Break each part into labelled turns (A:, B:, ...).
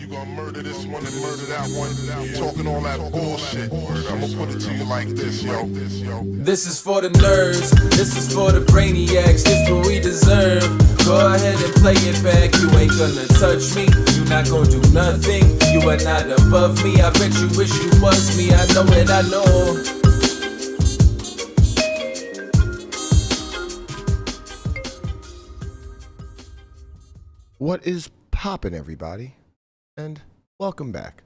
A: You gonna murder this one and murder that one. Talking all that bullshit. I'ma put it to you like this, yo.
B: This is for the nerds, this is for the brainiacs, this what we deserve. Go ahead and play it back, you ain't gonna touch me, you not gonna do nothing, you are not above me. I bet you wish you was me, I know it, I know.
C: What is poppin', everybody? And welcome back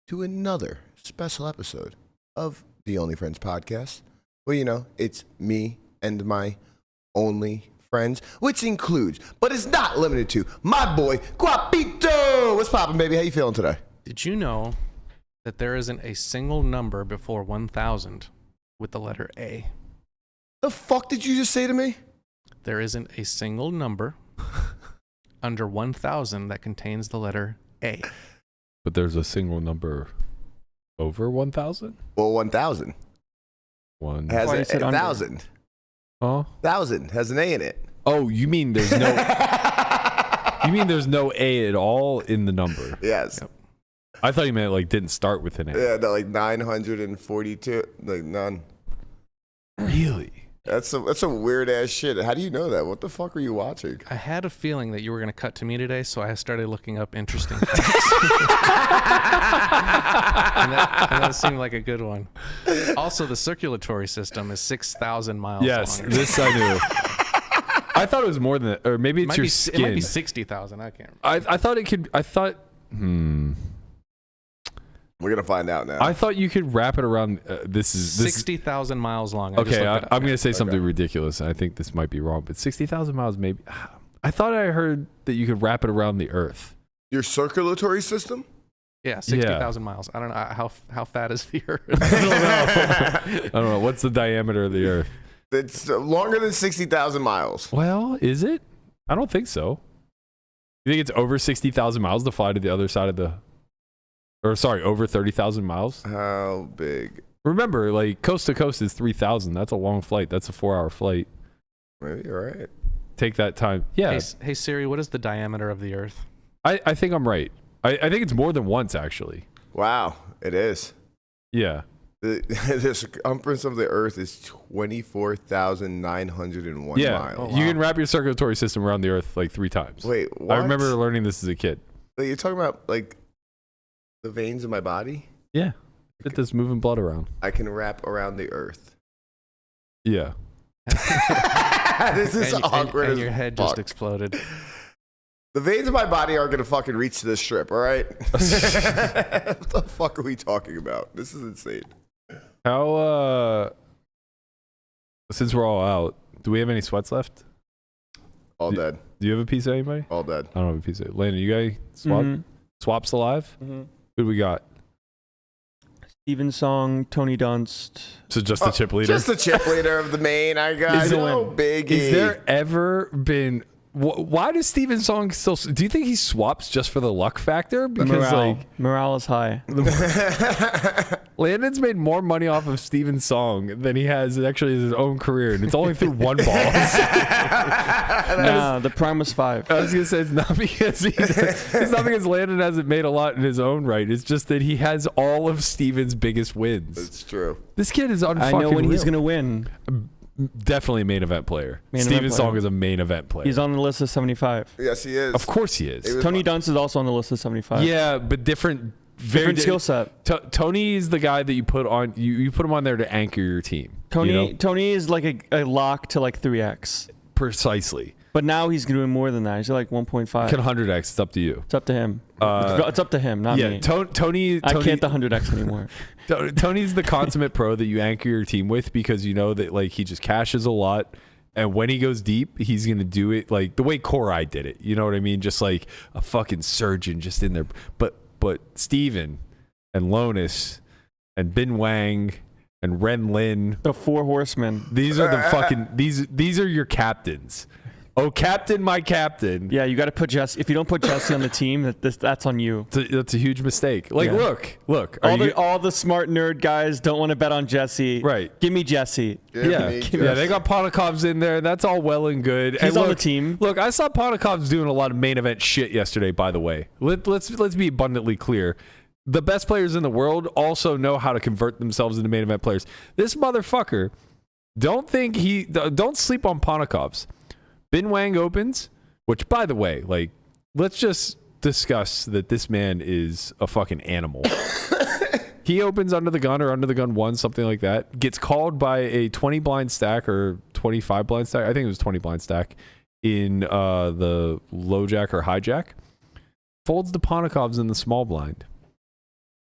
C: to another special episode of the Only Friends podcast. Well, you know, it's me and my only friends, which includes, but is not limited to, my boy, Guapito! What's poppin', baby? How you feeling today?
D: Did you know that there isn't a single number before 1,000 with the letter A?
C: The fuck did you just say to me?
D: There isn't a single number under 1,000 that contains the letter A.
E: But there's a single number over 1,000?
C: Well, 1,000
E: One.
C: has
F: Why you
C: a
F: said under?
C: 1,000.
E: Huh?
C: 1,000 has an A in it.
E: Oh, you mean there's no You mean there's no A at all in the number?
C: Yes.
D: Yep.
E: I thought you meant like didn't start with an A.
C: Yeah, no, like 942, like none.
E: Really?
C: That's some weird ass shit. How do you know that? What the fuck are you watching?
D: I had a feeling that you were going to cut to me today, so I started looking up interesting facts. and that seemed like a good one. Also, the circulatory system is 6,000 miles
E: Yes,
D: long.
E: this I knew. I thought it was more than that, or maybe it's your skin.
D: It might be 60,000. I can't remember.
E: I thought it could.
C: We're gonna find out now.
E: I thought you could wrap it around. This
D: 60,000 miles long.
E: Okay, I'm going to say something ridiculous. I think this might be wrong, but 60,000 miles maybe. I thought I heard that you could wrap it around the Earth.
C: Your circulatory system?
D: Yeah, 60,000 miles. I don't know. How fat is the Earth?
E: I don't know. What's the diameter of the Earth?
C: It's longer than 60,000 miles.
E: Well, is it? I don't think so. You think it's over 60,000 miles to fly to the other side of the... Or sorry, over 30,000 miles?
C: How big?
E: Remember, like, coast to coast is 3,000. That's a long flight. That's a 4-hour flight.
C: Maybe you're right.
E: Take that time. Yeah.
D: Hey Siri, what is the diameter of the Earth?
E: I think I'm right. I think it's more than once, actually.
C: Wow, it is.
E: Yeah.
C: The circumference of the Earth is 24,901 miles.
E: Oh, wow. You can wrap your circulatory system around the Earth like 3 times.
C: Wait, what?
E: I remember learning this as a kid.
C: Wait, you're talking about, like, the veins in my body?
E: Yeah. It does moving blood around.
C: I can wrap around the Earth.
E: Yeah.
C: This is awkward
D: and your head
C: fuck.
D: just exploded.
C: The veins of my body aren't going to fucking reach to this strip, all right? What the fuck are we talking about? This is insane.
E: How, since we're all out, do we have any sweats left?
C: All dead.
E: Do you have a piece of anybody?
C: All dead.
E: I don't have a piece of Landon, you got any swap?
F: Mhm.
E: Swaps alive?
F: Mm-hmm.
E: Who do we got?
F: Steven Song, Tony Dunst.
E: So just the chip leader?
C: Just the chip leader of the main. I got no biggie.
E: Is there ever been... Why does Steven Song still... Do you think he swaps just for the luck factor? Because
F: morale is high.
E: Landon's made more money off of Steven Song than he has actually his own career, and it's only through one ball.
F: Nah, the prime was 5.
E: I was gonna say it's not because Landon hasn't made a lot in his own right. It's just that he has all of Steven's biggest wins.
C: It's true.
E: This kid is unfucking
F: I know when he's
E: real.
F: gonna win.
E: Definitely a main event player. Steven Song is a main event player.
F: He's on the list of 75.
C: Yes, he is.
E: Of course he is.
F: Tony Dunst is also on the list of 75.
E: Yeah, but different
F: skill set.
E: Tony is the guy that you put on. You put him on there to anchor your team.
F: Tony is like a lock to like 3x.
E: Precisely.
F: But now he's doing more than that. He's like 1.5.
E: Can 100x? It's up to you.
F: It's up to him. It's up to him, not me.
E: Tony.
F: I can't the 100x anymore.
E: Tony's the consummate pro that you anchor your team with because you know that like he just cashes a lot, and when he goes deep, he's gonna do it like the way Korai did it. You know what I mean? Just like a fucking surgeon, just in there. But Steven and Lonis and Bin Wang and Ren Lin,
F: The 4 horsemen.
E: these are the fucking these are your captains. Oh, captain, my captain.
F: Yeah, you got to put Jesse. If you don't put Jesse on the team, that's on you.
E: That's a huge mistake. Like,
F: Yeah.
E: look.
F: All the smart nerd guys don't want to bet on Jesse.
E: Right.
F: Give me Jesse.
E: Yeah, they got Ponakovs in there. That's all well and good.
F: He's on the team.
E: Look, I saw Ponakovs doing a lot of main event shit yesterday. By the way, let's be abundantly clear. The best players in the world also know how to convert themselves into main event players. This motherfucker, don't sleep on Ponakovs. Bin Wang opens, which, by the way, like, let's just discuss that this man is a fucking animal. He opens under the gun or under the gun 1, something like that. Gets called by a 20 blind stack or 25 blind stack. I think it was 20 blind stack in the low jack or hijack. Folds the Ponakovs in the small blind.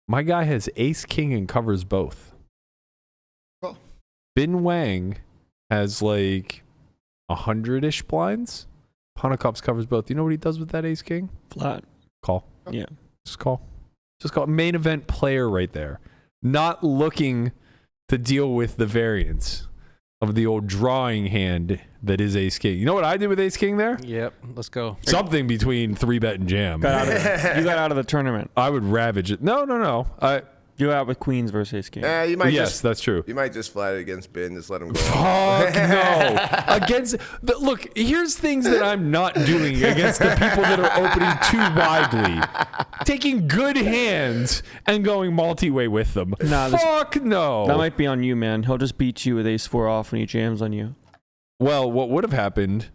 E: My guy has ace king and covers both.
C: Oh.
E: Bin Wang has like 100-ish blinds. Ponakovs covers both. You know what he does with that ace king?
F: Flat.
E: Call.
F: Yeah.
E: Just call. Main event player right there. Not looking to deal with the variance of the old drawing hand that is ace king. You know what I did with ace king there?
D: Yep, let's go.
E: Something between 3-bet and jam.
F: You got out of the tournament.
E: I would ravage it. No.
F: You got out with queens versus ace king.
C: You might
E: Yes, that's true.
C: You might just flat it against Bin. Just let him go.
E: Fuck no. Look, here's things that I'm not doing against the people that are opening too widely. Taking good hands and going multi-way with them. Fuck no.
F: That might be on you, man. He'll just beat you with ace 4 off when he jams on you.
E: Well, what would have happened,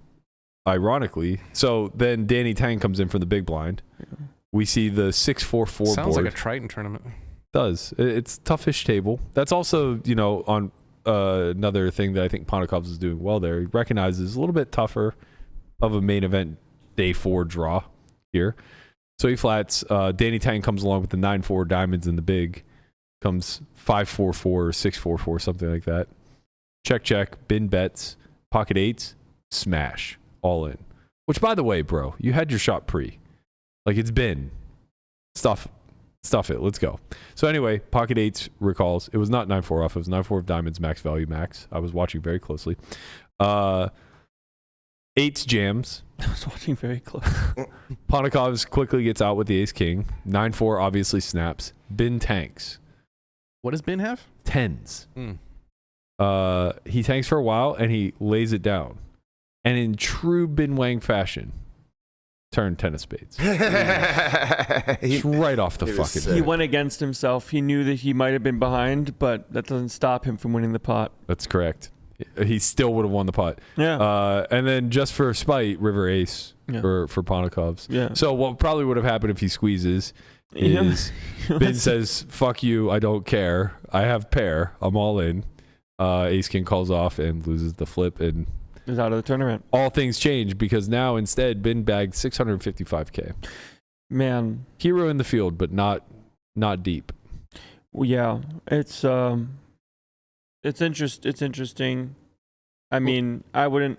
E: ironically, so then Danny Tang comes in for the big blind. We see the 6-4-4
D: Sounds
E: board.
D: like a Triton tournament.
E: Does. It's toughish table. That's also, on another thing that I think Ponakovs is doing well there. He recognizes a little bit tougher of a main event day 4 draw here. So he flats. Danny Tang comes along with the 9-4 diamonds in the big. Comes 5-4-4 or 6-4-4, something like that. Check. Bin bets. Pocket 8s. Smash. All in. Which, by the way, bro, you had your shot pre. Like, it's been. Stuff it. Let's go. So anyway, pocket 8s recalls. It was not 9-4 off. It was 9-4 of diamonds, max value, max. I was watching very closely. 8s jams.
F: I was watching very close.
E: Ponakovs quickly gets out with the ace king. 9-4 obviously snaps. Bin tanks.
D: What does Bin have?
E: 10s. He tanks for a while and he lays it down. And in true Bin Wang fashion, turn 10 of spades. It's right off the fucking
F: He went against himself. He knew that he might have been behind, but that doesn't stop him from winning the pot.
E: That's correct. He still would have won the pot.
F: Yeah.
E: And then just for spite, river ace for Ponakovs.
F: Yeah.
E: So what probably would have happened if he squeezes is Bin says, fuck you, I don't care. I have pair. I'm all in. Ace king calls off and loses the flip and
F: is out of the tournament.
E: All things change because now instead Bin bagged 655K.
F: Man.
E: Hero in the field, but not deep.
F: Well, yeah. It's interesting. I mean, I wouldn't.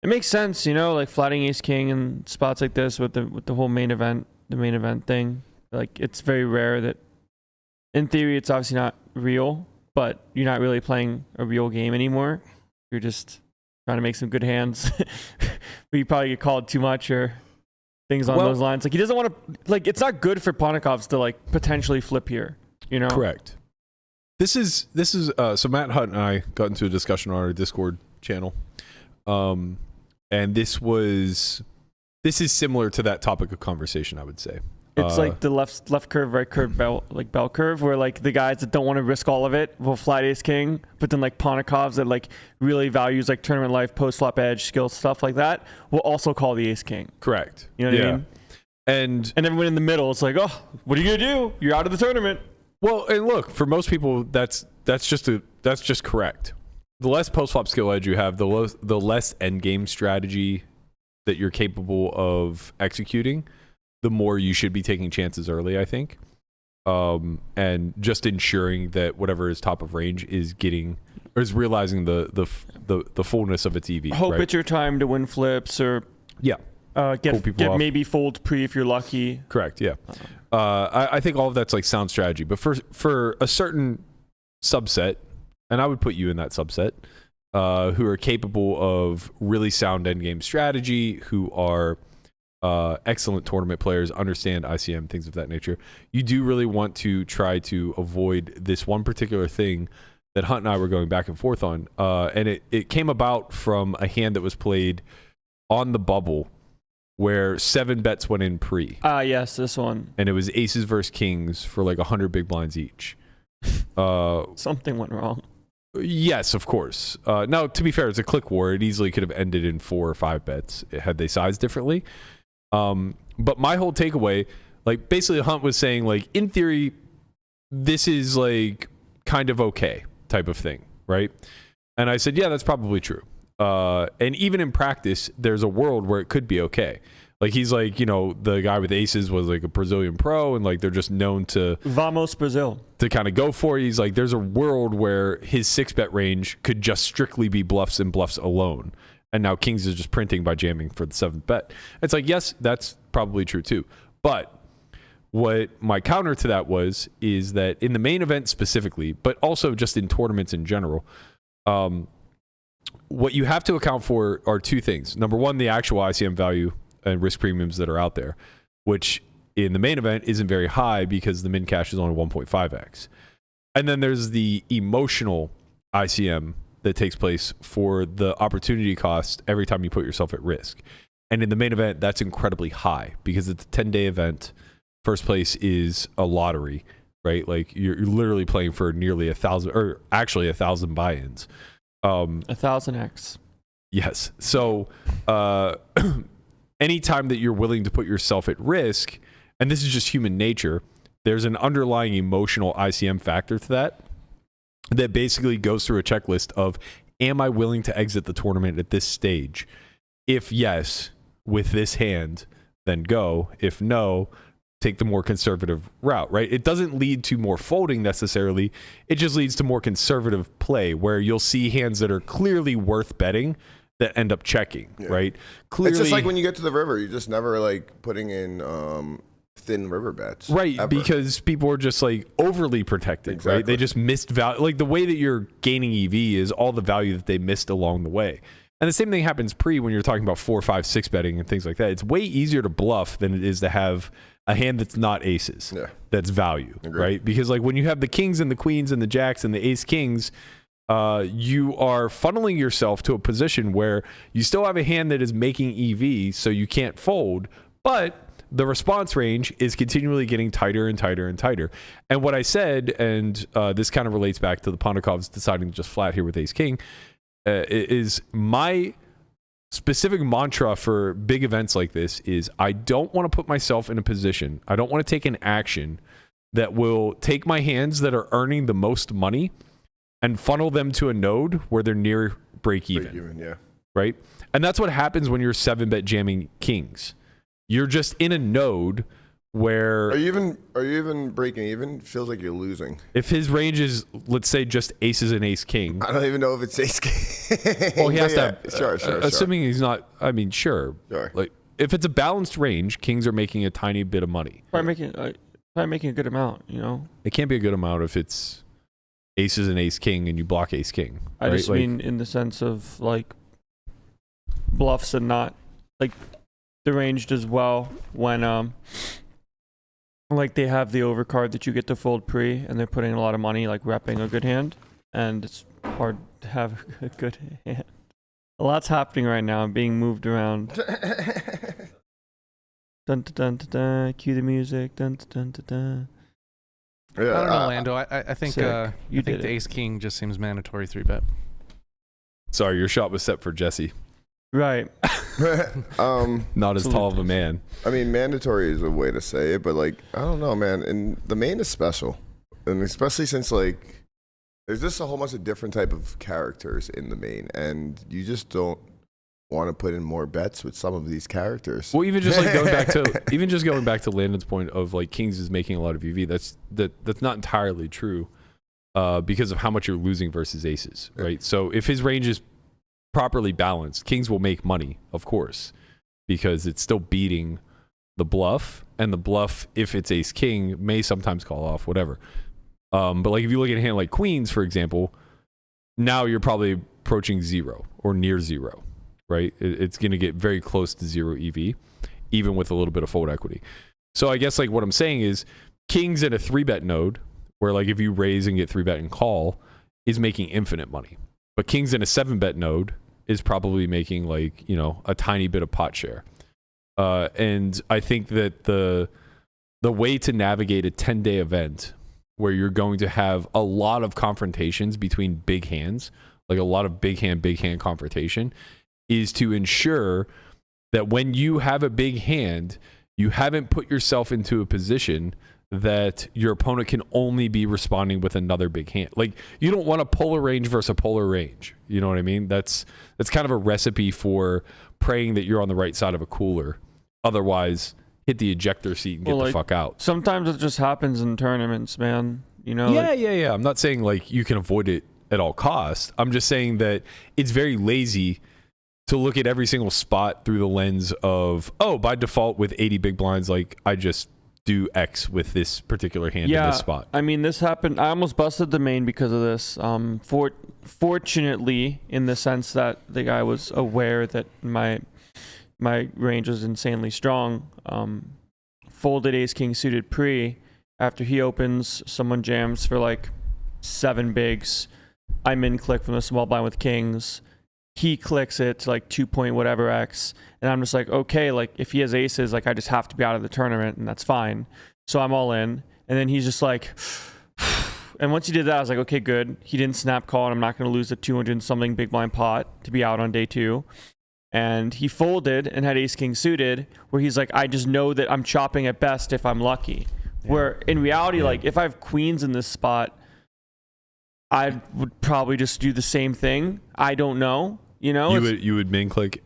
F: It makes sense, like flatting ace king and spots like this with the whole main event thing. Like, it's very rare that, in theory, it's obviously not real, but you're not really playing a real game anymore. You're just trying to make some good hands. But you probably get called too much or things on those lines. Like, he doesn't want to. Like, it's not good for Ponakovs to like potentially flip here.
E: Correct. This is so Matt Hutt and I got into a discussion on our Discord channel, and this is similar to that topic of conversation, I would say.
F: It's like the left curve, right curve, bell curve, where like the guys that don't want to risk all of it will flat ace king, but then like Ponakovs that like really values like tournament life, post flop edge, skill stuff like that will also call the ace king.
E: Correct.
F: You know what I mean?
E: And
F: everyone in the middle, it's like, oh, what are you gonna do? You're out of the tournament.
E: Well, and look, for most people, that's just correct. The less post flop skill edge you have, the less end game strategy that you're capable of executing, the more you should be taking chances early, I think. And just ensuring that whatever is top of range is realizing the fullness of its EV.
F: Hope
E: right?
F: it's your time to win flips or get maybe fold pre if you're lucky.
E: Correct. Yeah. I think all of that's like sound strategy, but for a certain subset, and I would put you in that subset, who are capable of really sound endgame strategy, who are excellent tournament players, understand ICM, things of that nature. You do really want to try to avoid this one particular thing that Hunt and I were going back and forth on. And it came about from a hand that was played on the bubble where 7 bets went in pre.
F: Yes, this one.
E: And it was aces versus kings for like 100 big blinds each.
F: Something went wrong.
E: Yes, of course. Now, to be fair, it's a click war. It easily could have ended in 4 or 5 bets had they sized differently. But my whole takeaway, like basically Hunt was saying, like, in theory, this is like kind of okay type of thing, right? And I said, yeah, that's probably true. And even in practice, there's a world where it could be okay. Like, he's like, you know, the guy with aces was like a Brazilian pro, and like they're just known to
F: Vamos Brazil
E: to kind of go for it. He's like, there's a world where his 6-bet range could just strictly be bluffs and bluffs alone. And now Kings is just printing by jamming for the 7th bet. It's like, yes, that's probably true too. But what my counter to that is that in the main event specifically, but also just in tournaments in general, what you have to account for are 2 things. Number one, the actual ICM value and risk premiums that are out there, which in the main event isn't very high because the min cash is only 1.5x. And then there's the emotional ICM that takes place for the opportunity cost every time you put yourself at risk. And in the main event, that's incredibly high because it's a 10-day event. First place is a lottery, right? Like you're literally playing for nearly 1,000, or actually 1,000 buy-ins.
F: 1,000x.
E: Yes. So anytime that you're willing to put yourself at risk, and this is just human nature, there's an underlying emotional ICM factor to that basically goes through a checklist of, am I willing to exit the tournament at this stage? If yes, with this hand, then go. If no, take the more conservative route, right? It doesn't lead to more folding necessarily. It just leads to more conservative play where you'll see hands that are clearly worth betting that end up checking, right? Clearly,
C: it's just like when you get to the river, you're just never like putting in thin river bets.
E: Right,
C: ever.
E: because people are just like overly protected, right? They just missed value. Like the way that you're gaining EV is all the value that they missed along the way. And the same thing happens pre when you're talking about 4, 5, 6 betting and things like that. It's way easier to bluff than it is to have a hand that's not aces, that's value, right? Because like when you have the kings and the queens and the jacks and the ace kings, you are funneling yourself to a position where you still have a hand that is making EV, so you can't fold, but the response range is continually getting tighter and tighter and tighter. And what I said, and this kind of relates back to the Ponakovs deciding to just flat here with ace king, is my specific mantra for big events like this is I don't want to put myself in a position, I don't want to take an action that will take my hands that are earning the most money and funnel them to a node where they're near break even, right? And that's what happens when you're 7-bet jamming kings. You're just in a node where
C: are you even breaking even? Feels like you're losing.
E: If his range is, let's say, just aces and ace king.
C: I don't even know if it's ace king.
E: Well, he has to have,
C: sure.
E: assuming he's not, I mean, sure. Like if it's a balanced range, kings are making a tiny bit of money.
F: Probably making a good amount, you know?
E: It can't be a good amount if it's aces and ace king and you block ace king.
F: I just mean in the sense of like bluffs and not like the range does well when like they have the overcard that you get to fold pre and they're putting a lot of money like repping a good hand, and it's hard to have a good hand. A lot's happening right now. I'm being moved around. Dun dun dun dun dun. Cue the music. Dun dun dun dun.
C: Yeah,
D: I don't know, Lando. I think
F: sick. You
D: I think
F: did
D: the
F: it.
D: ace king just seems mandatory 3-bet.
E: Sorry, your shot was set for Jesse.
F: Right.
E: Not as tall of a man.
C: I mean, mandatory is a way to say it, but like, I don't know, man. And the main is special, and especially since like, there's just a whole bunch of different type of characters in the main, and you just don't want to put in more bets with some of these characters.
E: Well, even just like going back to Landon's point of like Kings is making a lot of EV. That's not entirely true, because of how much you're losing versus aces, right? So if his range is properly balanced, Kings will make money, of course, because it's still beating the bluff, and the bluff, if it's ace king, may sometimes call off, whatever. But like if you look at a hand like Queens, for example, now you're probably approaching zero or near zero, right? It's going to get very close to zero EV, even with a little bit of fold equity. So I guess like what I'm saying is kings in a 3-bet node, where like if you raise and get 3-bet and call, is making infinite money. But kings in a 7-bet node is probably making like, you know, a tiny bit of pot share. And I think that the way to navigate a 10-day event where you're going to have a lot of confrontations between big hands, like a lot of big hand confrontation, is to ensure that when you have a big hand, you haven't put yourself into a position that your opponent can only be responding with another big hand. Like, you don't want a polar range versus a polar range. You know what I mean? That's kind of a recipe for praying that you're on the right side of a cooler. Otherwise, hit the ejector seat and get the fuck out.
F: Sometimes it just happens in tournaments, man. You know?
E: Yeah. I'm not saying like you can avoid it at all costs. I'm just saying that it's very lazy to look at every single spot through the lens of, oh, by default with 80 big blinds, like I just do X with this particular hand in this spot.
F: I mean, this happened. I almost busted the main because of this. Fortunately, in the sense that the guy was aware that my range was insanely strong. Folded ace king suited pre. After he opens, someone jams for like 7 bigs. I min click from the small blind with kings. He clicks it to like 2 point whatever X. And I'm just like, okay, like if he has aces, like I just have to be out of the tournament and that's fine. So I'm all in. And then he's just like, and once he did that, I was like, okay, good. He didn't snap call and I'm not going to lose the 200 something big blind pot to be out on day 2. And he folded and had ace king suited, where he's like, I just know that I'm chopping at best if I'm lucky. Yeah. Where in reality, like if I have queens in this spot, I would probably just do the same thing. I don't know. You know,
E: you would min click.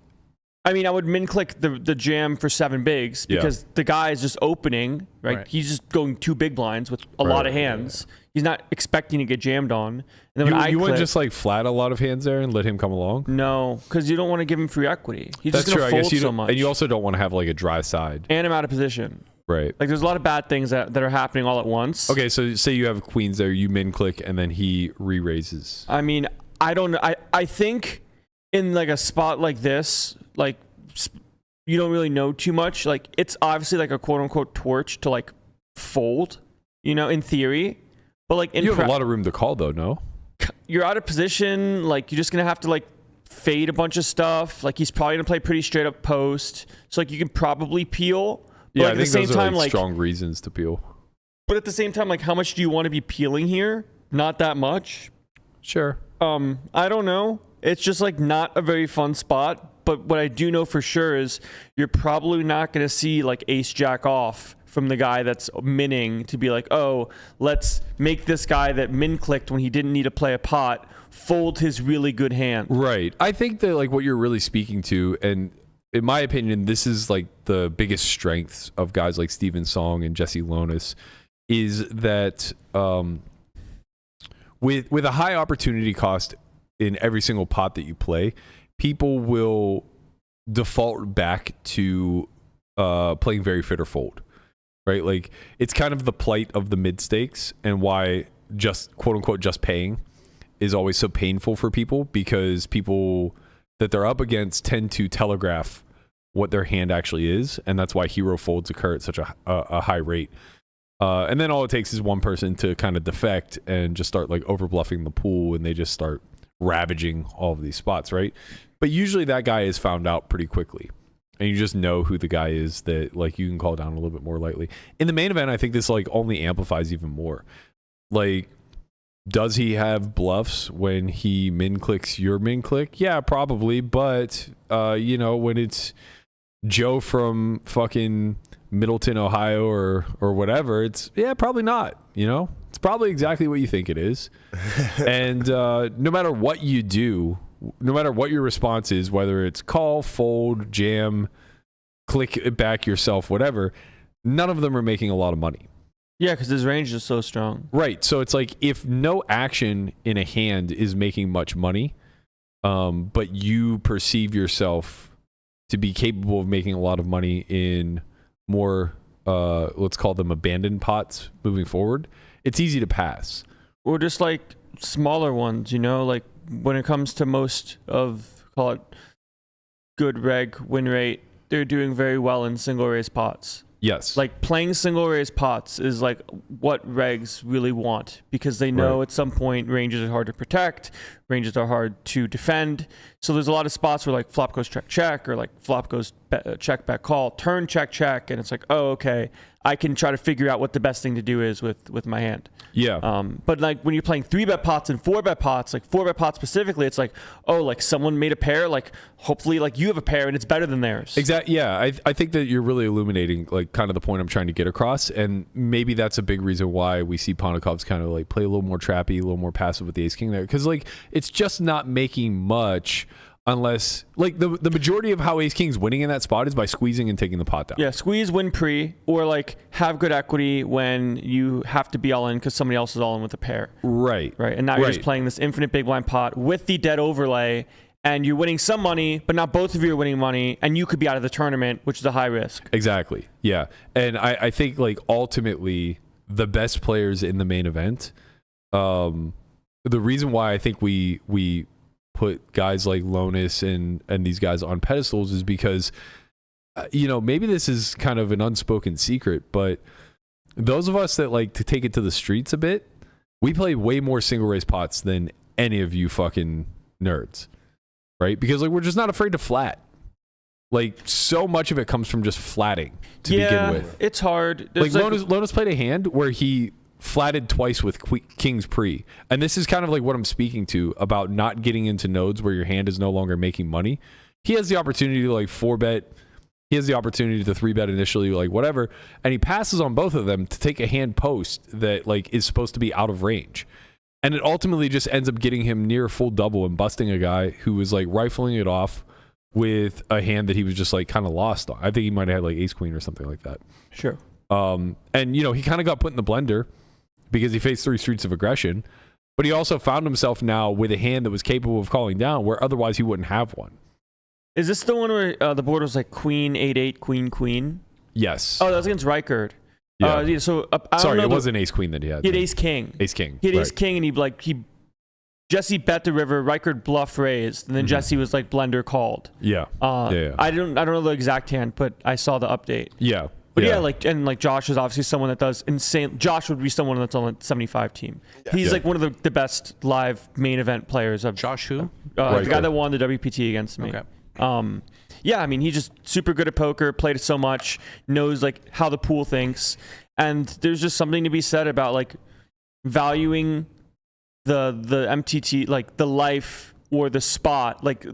F: I mean, I would min click the jam for 7 bigs because the guy is just opening, right? He's just going 2 big blinds with a lot of hands. Yeah. He's not expecting to get jammed on. And then when
E: you wouldn't just like flat a lot of hands there and let him come along?
F: No, because you don't want to give him free equity. He's just going to fold so much.
E: And you also don't want to have like a dry side.
F: And I'm out of position.
E: Right.
F: Like there's a lot of bad things that are happening all at once.
E: Okay, so say you have queens there, you min click, and then he re-raises.
F: I mean, I don't know. I think in like a spot like this, like you don't really know too much. Like it's obviously like a quote unquote torch to like fold, you know, in theory. But like in
E: you have a lot of room to call though, no?
F: You're out of position. Like you're just gonna have to like fade a bunch of stuff. Like he's probably gonna play pretty straight up post. So like you can probably peel. But
E: Yeah,
F: like,
E: I think
F: at the same
E: those are
F: time,
E: like strong reasons to peel.
F: But at the same time, like how much do you want to be peeling here? Not that much.
E: Sure.
F: I don't know. It's just like not a very fun spot. But what I do know for sure is you're probably not going to see like ace jack off from the guy that's minning to be like, oh, let's make this guy that min clicked when he didn't need to play a pot fold his really good hand.
E: Right. I think that like what you're really speaking to, and in my opinion, this is like the biggest strengths of guys like Steven Song and Jesse Lonis, is that with a high opportunity cost in every single pot that you play, people will default back to playing very fit or fold, right? Like it's kind of the plight of the mid stakes, and why just quote unquote just paying is always so painful for people, because people that they're up against tend to telegraph what their hand actually is, and that's why hero folds occur at such a high rate. And then all it takes is one person to kind of defect and just start like over bluffing the pool, and they just start ravaging all of these spots, right? But usually that guy is found out pretty quickly, and you just know who the guy is that like you can call down a little bit more lightly. In the main event, I think this like only amplifies even more. Like, does he have bluffs when he min clicks your min click? Yeah, probably. But you know, when it's Joe from fucking Middleton, Ohio, or whatever, it's probably not. You know, it's probably exactly what you think it is. And no matter what you do, no matter what your response is, whether it's call, fold, jam, click it back yourself, whatever, none of them are making a lot of money.
F: Yeah, because his range is so strong.
E: Right. So it's like if no action in a hand is making much money, but you perceive yourself to be capable of making a lot of money in more, let's call them abandoned pots moving forward, it's easy to pass.
F: Or just like smaller ones, like when it comes to most of, call it, good reg win rate, they're doing very well in single raise pots.
E: Yes.
F: Like playing single raise pots is like what regs really want, because they know at some point ranges are hard to protect, ranges are hard to defend. So there's a lot of spots where like flop goes check check, or like flop goes check back call, turn check check, and it's like, oh, okay, I can try to figure out what the best thing to do is with my hand.
E: Yeah.
F: But like when you're playing 3-bet pots and 4-bet pots, like 4-bet pots specifically, it's like, oh, like someone made a pair, like hopefully like you have a pair and it's better than theirs.
E: Exactly. Yeah. I think that you're really illuminating like kind of the point I'm trying to get across, and maybe that's a big reason why we see Ponakovs kind of like play a little more trappy, a little more passive with the ace king there, because like it's just not making much. Unless, like, the majority of how ace king's winning in that spot is by squeezing and taking the pot down.
F: Yeah, squeeze, win pre, or like have good equity when you have to be all in because somebody else is all in with a pair.
E: Right.
F: And now you're just playing this infinite big blind pot with the dead overlay, and you're winning some money, but not both of you are winning money, and you could be out of the tournament, which is a high risk.
E: Exactly. Yeah. And I think, like, ultimately, the best players in the main event, the reason why I think we put guys like Lonis and these guys on pedestals is because, maybe this is kind of an unspoken secret, but those of us that like to take it to the streets a bit, we play way more single raise pots than any of you fucking nerds, right? Because like we're just not afraid to flat. Like so much of it comes from just flatting to begin with.
F: It's hard.
E: Like Lonis played a hand where he flatted twice with king's pre, and this is kind of like what I'm speaking to about not getting into nodes where your hand is no longer making money. He has the opportunity to like 4-bet, he has the opportunity to 3-bet initially, like whatever, and he passes on both of them to take a hand post that like is supposed to be out of range, and it ultimately just ends up getting him near full double and busting a guy who was like rifling it off with a hand that he was just like kind of lost on. I think he might have had like ace queen or something like that.
F: Sure.
E: And he kind of got put in the blender because he faced 3 streets of aggression, but he also found himself now with a hand that was capable of calling down where otherwise he wouldn't have one.
F: Is this the one where the board was like queen, 8-8, queen, queen?
E: Yes.
F: Oh, that was against Reichard.
E: Yeah.
F: So
E: Sorry, it wasn't ace queen that he had.
F: He had ace king.
E: Ace king.
F: He had ace king, and Jesse bet the river, Reichard bluff raised, and then Jesse was like blender called.
E: Yeah.
F: I don't know the exact hand, but I saw the update.
E: Yeah.
F: But like Josh is obviously someone that does insane. Josh would be someone that's on the 75 team. He's like one of the best live main event players.
D: Josh who?
F: The guy that won the WPT against me.
D: Okay.
F: I mean, he's just super good at poker, played it so much, knows like how the pool thinks. And there's just something to be said about like valuing the MTT, like the life or the spot. Like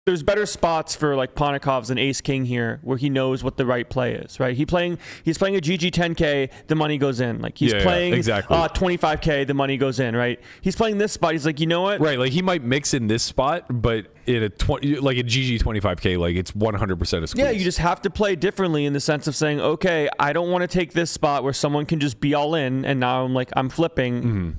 F: there's better spots for like Ponakovs and ace king here where he knows what the right play is, right? He's playing a GG 10K, the money goes in. Like he's playing
E: exactly.
F: 25K, the money goes in, right? He's playing this spot. He's like, you know what?
E: Right. Like he might mix in this spot, but in a GG 25K, like it's 100% a squeeze.
F: Yeah, you just have to play differently in the sense of saying, okay, I don't want to take this spot where someone can just be all in and now I'm flipping.
E: Mm-hmm.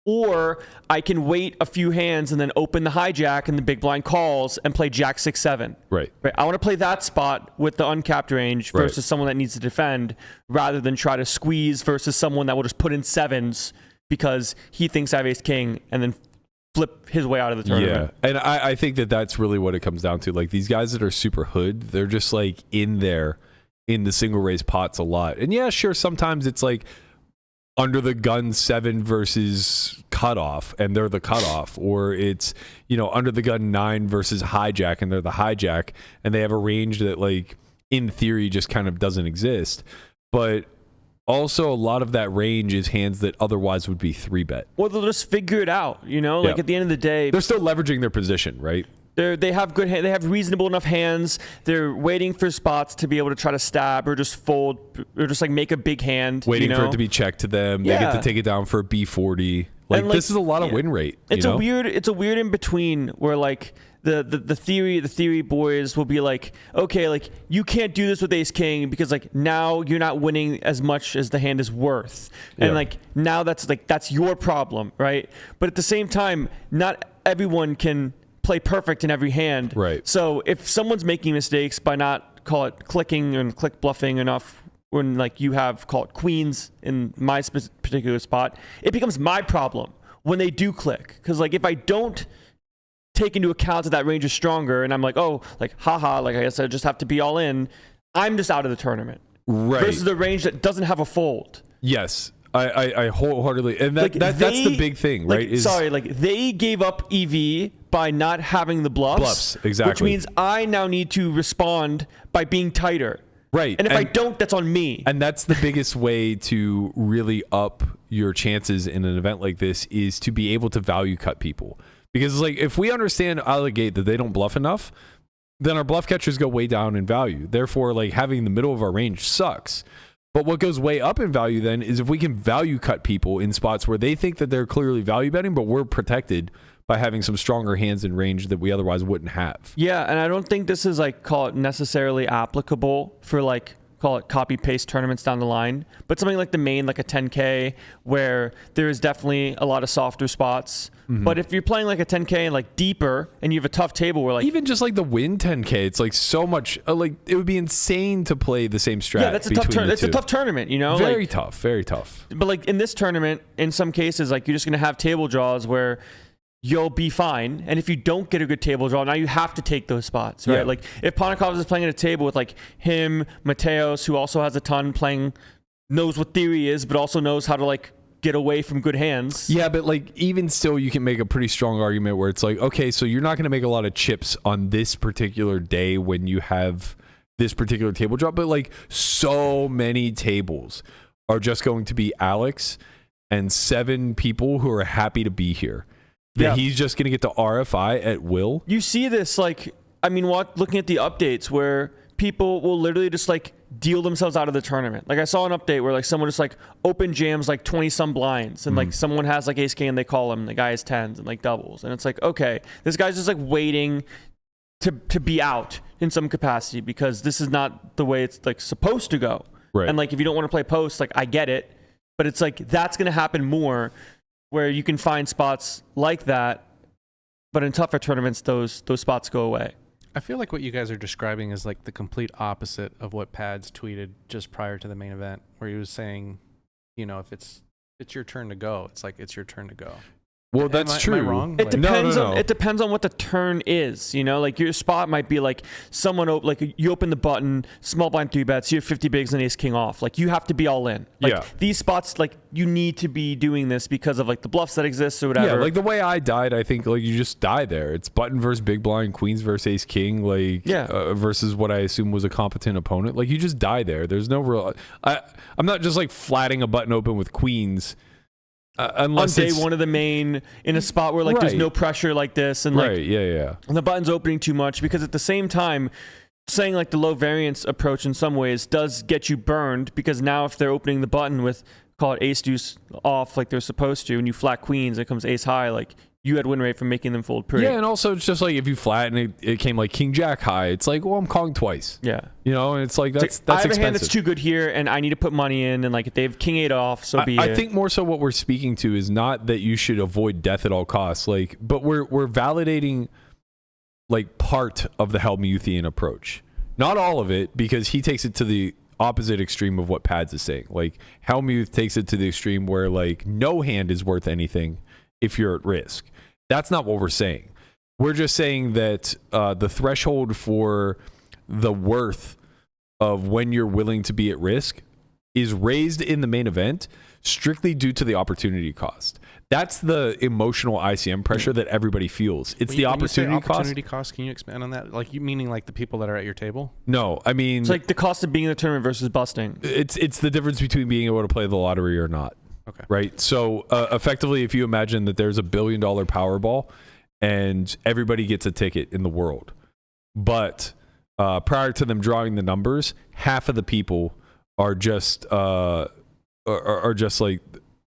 F: Or I can wait a few hands and then open the hijack and the big blind calls and play jack 6-7.
E: Right.
F: I want to play that spot with the uncapped range versus someone that needs to defend, rather than try to squeeze versus someone that will just put in 7s because he thinks I have ace king and then flip his way out of the tournament.
E: Yeah, and I think that's really what it comes down to. Like these guys that are super hood, they're just like in there in the single raise pots a lot. And yeah, sure, sometimes it's like under the gun 7 versus cutoff and they're the cutoff, or it's under the gun 9 versus hijack and they're the hijack, and they have a range that like in theory just kind of doesn't exist. But also a lot of that range is hands that otherwise would be 3-bet,
F: or they'll just figure it out. Like at the end of the day,
E: they're still leveraging their position, right?
F: They have reasonable enough hands. They're waiting for spots to be able to try to stab or just fold or just like make a big hand.
E: Waiting for it to be checked to them. They get to take it down for a B40. Like this is a lot of win rate.
F: It's a weird in between where like the theory boys will be like, okay, like you can't do this with ace king because like now you're not winning as much as the hand is worth, and like now that's your problem, right? But at the same time, not everyone can play perfect in every hand.
E: Right.
F: So if someone's making mistakes by not clicking and click bluffing enough when like you have queens in my particular spot, it becomes my problem. when they do click. Because like if I don't take into account that range is stronger, and I'm like, oh, like haha, like I guess I just have to be all in, I'm just out of the tournament.
E: Right.
F: Versus the range that doesn't have a fold.
E: Yes. I wholeheartedly, and
F: Like
E: that's the big thing, right?
F: Like they gave up EV by not having the bluffs.
E: Exactly.
F: Which means I now need to respond by being tighter.
E: Right.
F: And if I don't, that's on me.
E: And that's the biggest way to really up your chances in an event like this is to be able to value cut people. Because like if we understand out of the gate that they don't bluff enough, then our bluff catchers go way down in value. Therefore, like having the middle of our range sucks. But what goes way up in value then is if we can value cut people in spots where they think that they're clearly value betting, but we're protected by having some stronger hands in range that we otherwise wouldn't have.
F: Yeah, and I don't think this is like call it necessarily applicable for like call it copy paste tournaments down the line, but something like the main, like a 10K, where there is definitely a lot of softer spots. But if you're playing like a 10K and like deeper, and you have a tough table where like
E: even just like the win 10K, it's like so much. Like it would be insane to play the same strat.
F: yeah, that's a tough tournament. It's a tough tournament, you know.
E: Very
F: like,
E: tough, very tough.
F: But like in this tournament, in some cases, like you're just gonna have table draws where you'll be fine, and if you don't get a good table draw, now you have to take those spots, right?
E: Yeah.
F: Like if Ponakovs is playing at a table with like him, Mateos, who also has a ton playing, knows what theory is, but also knows how to like get away from good hands.
E: Yeah, but like even still, you can make a pretty strong argument where it's like, okay, so you're not going to make a lot of chips on this particular day when you have this particular table drop, but like so many tables are just going to be Alex and 7 people who are happy to be here. That he's just going to get to RFI at will.
F: You see this, like, I mean, looking at the updates where people will literally just like deal themselves out of the tournament. Like I saw an update where like someone just like open jams like 20 some blinds, and like someone has like ace king and they call him, the guy has 10s and like doubles, and it's like, okay, this guy's just like waiting to be out in some capacity because this is not the way it's like supposed to go.
E: Right.
F: And like if you don't want to play post, like I get it, but it's like that's going to happen more where you can find spots like that, but in tougher tournaments, those spots go away.
D: I feel like what you guys are describing is like the complete opposite of what Pads tweeted just prior to the main event, where he was saying, you know, if it's your turn to go, it's like it's your turn to go.
E: Well, that's true.
D: Am I wrong?
F: It
D: Like-
F: depends
E: No.
F: on it depends on what the turn is. You know, like your spot might be like someone like you open the button, small blind 3 bets, you have 50 bigs and ace king off. Like you have to be all in. Like
E: Yeah.
F: these spots, like you need to be doing this because of like the bluffs that exist or whatever.
E: Yeah, like the way I died, I think like you just die there. It's button versus big blind, queens versus ace king, like versus what I assume was a competent opponent. Like you just die there. There's no real. I'm not just like flatting a button open with queens. Unless
F: on day
E: it's,
F: one of the main in a spot where like there's
E: Right.
F: no pressure like this and like
E: right, yeah.
F: and the button's opening too much, because at the same time saying like the low variance approach in some ways does get you burned, because now if they're opening the button with call it ace deuce off like they're supposed to and you flat queens, it comes ace high, like you had win rate from making them fold pre.
E: Yeah, and also it's just like if you flatten it came like king jack high. It's like, well, I'm calling twice.
F: Yeah.
E: You know, and it's like
F: It's
E: that's
F: like, I have
E: expensive.
F: a hand that's too good here and I need to put money in, and like if they have king 8 off, so be it.
E: I think more so what we're speaking to is not that you should avoid death at all costs, like, but we're validating like part of the Helmuthian approach, not all of it, because he takes it to the opposite extreme of what Pads is saying. Like Helmuth takes it to the extreme where like no hand is worth anything if you're at risk. That's not what we're saying. We're just saying that the threshold for the worth of when you're willing to be at risk is raised in the main event strictly due to the opportunity cost. That's the emotional ICM pressure that everybody feels. It's the
D: When you say
E: opportunity cost.
D: opportunity cost. Can you expand on that? Like you meaning like the people that are at your table?
E: No, I mean
F: It's like the cost of being in the tournament versus busting.
E: it's the difference between being able to play the lottery or not.
D: Okay.
E: Right. So effectively, if you imagine that there's $1 billion Powerball and everybody gets a ticket in the world, but prior to them drawing the numbers, half of the people are just like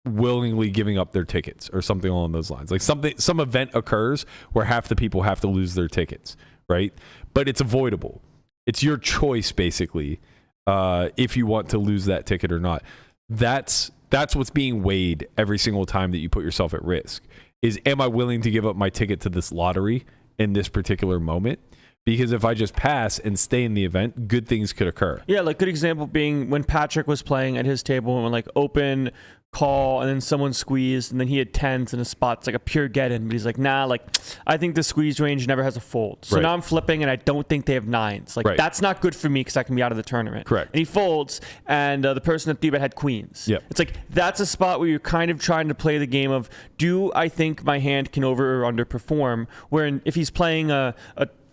E: willingly giving up their tickets or something along those lines. Like some event occurs where half the people have to lose their tickets, right? But it's avoidable. It's your choice basically if you want to lose that ticket or not. That's what's being weighed every single time that you put yourself at risk. Is, am I willing to give up my ticket to this lottery in this particular moment? Because if I just pass and stay in the event, good things could occur.
F: Yeah, like good example being when Patrick was playing at his table and like open call, and then someone squeezed, and then he had 10s in a spot. It's like a pure get in, but he's like, nah, like I think the squeeze range never has a fold. So
E: Right.
F: now I'm flipping, and I don't think they have 9s. Like
E: Right.
F: that's not good for me because I can be out of the tournament.
E: Correct.
F: And he folds, and the person at 3-bet had queens.
E: Yep.
F: It's like that's a spot where you're kind of trying to play the game of, do I think my hand can over or underperform? Where if he's playing a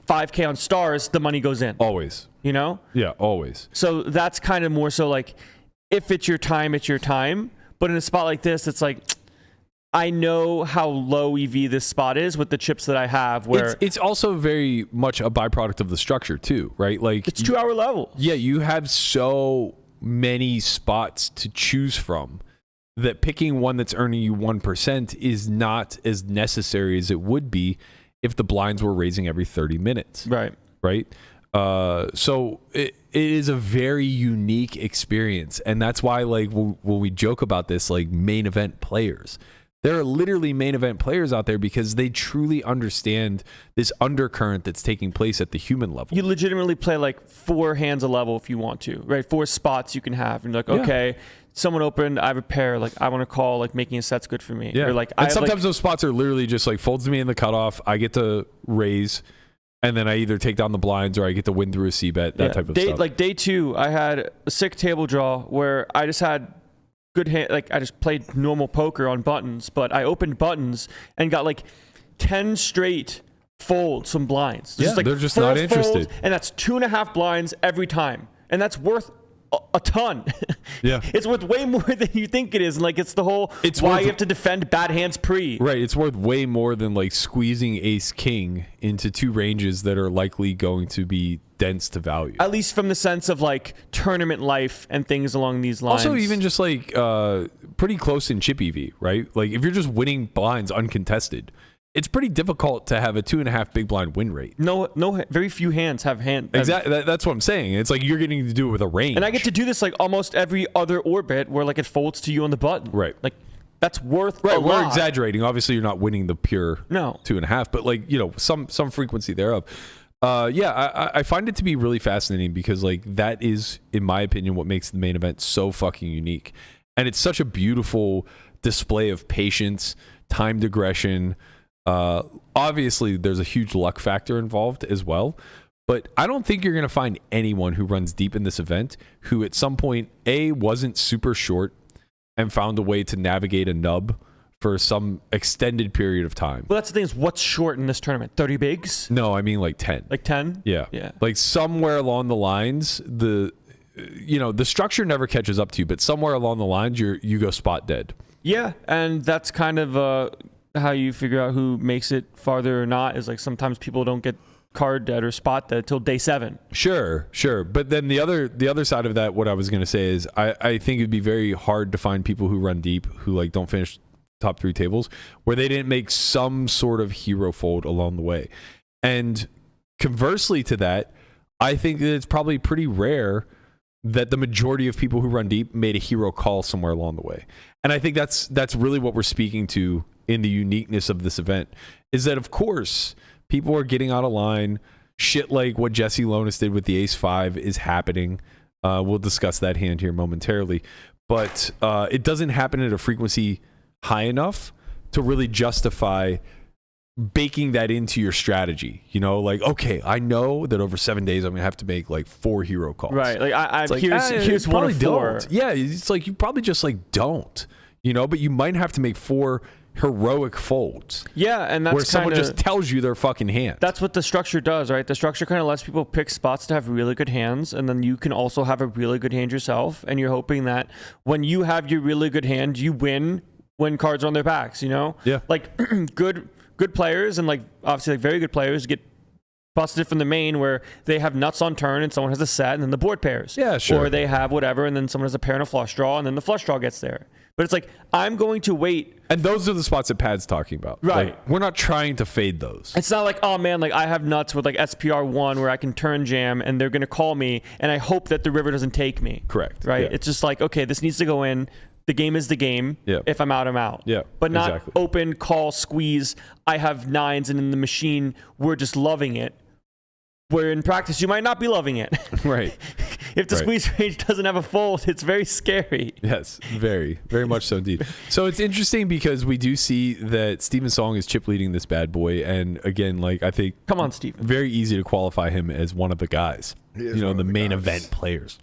F: 5K on stars, the money goes in.
E: Always.
F: You know?
E: Yeah, always.
F: So that's kind of more so like, if it's your time, it's your time. But in a spot like this, it's like, I know how low EV this spot is with the chips that I have. Where
E: It's also very much a byproduct of the structure too, right? Like
F: it's 2-hour level.
E: Yeah, you have so many spots to choose from that picking one that's earning you 1% is not as necessary as it would be if the blinds were raising every 30 minutes.
F: Right.
E: Right? So it is a very unique experience. And that's why, like, when we joke about this, like, main event players, there are literally main event players out there because they truly understand this undercurrent that's taking place at the human level.
F: You legitimately play like 4 hands a level if you want to, right? 4 spots you can have. And you're like,
E: Yeah.
F: okay, someone opened, I have a pair, like I want to call, like making a set's good for me.
E: Yeah.
F: Or like,
E: and sometimes those spots are literally just like folds me in the cutoff. I get to raise, and then I either take down the blinds or I get to win through a C-bet, that type of stuff.
F: Like day 2, I had a sick table draw where I just had good hand, like I just played normal poker on buttons, but I opened buttons and got like 10 straight folds from blinds.
E: Yeah,
F: like
E: they're just
F: 4
E: not interested.
F: folds, and that's 2.5 blinds every time. And that's worth a ton.
E: Yeah.
F: It's worth way more than you think it is. And like, it's the whole,
E: It's
F: why
E: worth-
F: you have to defend bad hands pre.
E: Right, it's worth way more than like squeezing ace king into 2 ranges that are likely going to be dense to value.
F: At least from the sense of like tournament life and things along these lines.
E: Also, even just like pretty close in chip EV, right? Like if you're just winning blinds uncontested, it's pretty difficult to have a 2.5 big blind win rate.
F: No, very few hands have hand.
E: Exactly, that's what I'm saying. It's like you're getting to do it with a range.
F: And I get to do this like almost every other orbit where like it folds to you on the button.
E: Right.
F: Like that's worth
E: Right,
F: a
E: we're
F: lot.
E: exaggerating. Obviously, you're not winning the pure
F: No.
E: 2.5, but like, you know, some frequency thereof. I find it to be really fascinating because like that is, in my opinion, what makes the main event so fucking unique. And it's such a beautiful display of patience, timed aggression. Obviously, there's a huge luck factor involved as well. But I don't think you're going to find anyone who runs deep in this event who at some point, A, wasn't super short and found a way to navigate a nub for some extended period of time.
F: Well, that's the thing is what's short in this tournament? 30 bigs?
E: No, I mean like 10.
F: Like 10?
E: Yeah.
F: Yeah.
E: Like somewhere along the lines, the structure never catches up to you, but somewhere along the lines, you go spot dead.
F: Yeah, and that's kind of how you figure out who makes it farther or not, is like sometimes people don't get card dead or spot dead till day 7.
E: Sure. But then the other side of that, what I was going to say is I think it'd be very hard to find people who run deep who like don't finish top 3 tables where they didn't make some sort of hero fold along the way. And conversely to that, I think that it's probably pretty rare that the majority of people who run deep made a hero call somewhere along the way. And I think that's really what we're speaking to in the uniqueness of this event, is that of course people are getting out of line. Shit like what Jesse Lonis did with the ace-5 is happening. We'll discuss that hand here momentarily. But it doesn't happen at a frequency high enough to really justify baking that into your strategy. You know, like, okay, I know that over 7 days I'm going to have to make like 4 hero calls.
F: Right. Like,
E: It's
F: here's one of 4.
E: don't. Yeah, it's like you probably just like don't. You know, but you might have to make 4 heroic folds.
F: Yeah, and that's
E: where someone
F: kinda,
E: just tells you their fucking hand.
F: That's what the structure does, right? The structure kind of lets people pick spots to have really good hands, and then you can also have a really good hand yourself, and you're hoping that when you have your really good hand, you win when cards are on their backs, you know?
E: Yeah.
F: Like good players and like obviously like very good players get busted from the main where they have nuts on turn and someone has a set and then the board pairs.
E: Yeah, sure.
F: Or they have whatever and then someone has a pair and a flush draw and then the flush draw gets there. But it's like, I'm going to wait.
E: And those are the spots that Pad's talking about.
F: Right.
E: Like, we're not trying to fade those.
F: It's not like, oh man, like I have nuts with like SPR1 where I can turn jam and they're going to call me and I hope that the river doesn't take me.
E: Correct.
F: Right.
E: Yeah.
F: It's just like, okay, this needs to go in. The game is the game.
E: Yeah.
F: If I'm out, I'm out.
E: Yeah,
F: But not
E: exactly.
F: open, call, squeeze. I have 9s and in the machine, we're just loving it. Where in practice, you might not be loving it.
E: Right.
F: if the squeeze range doesn't have a fold, it's very scary.
E: Yes, very, very much so indeed. So it's interesting because we do see that Steven Song is chip leading this bad boy, and again, like I think,
F: come on, Steven,
E: very easy to qualify him as one of the guys. The main event players.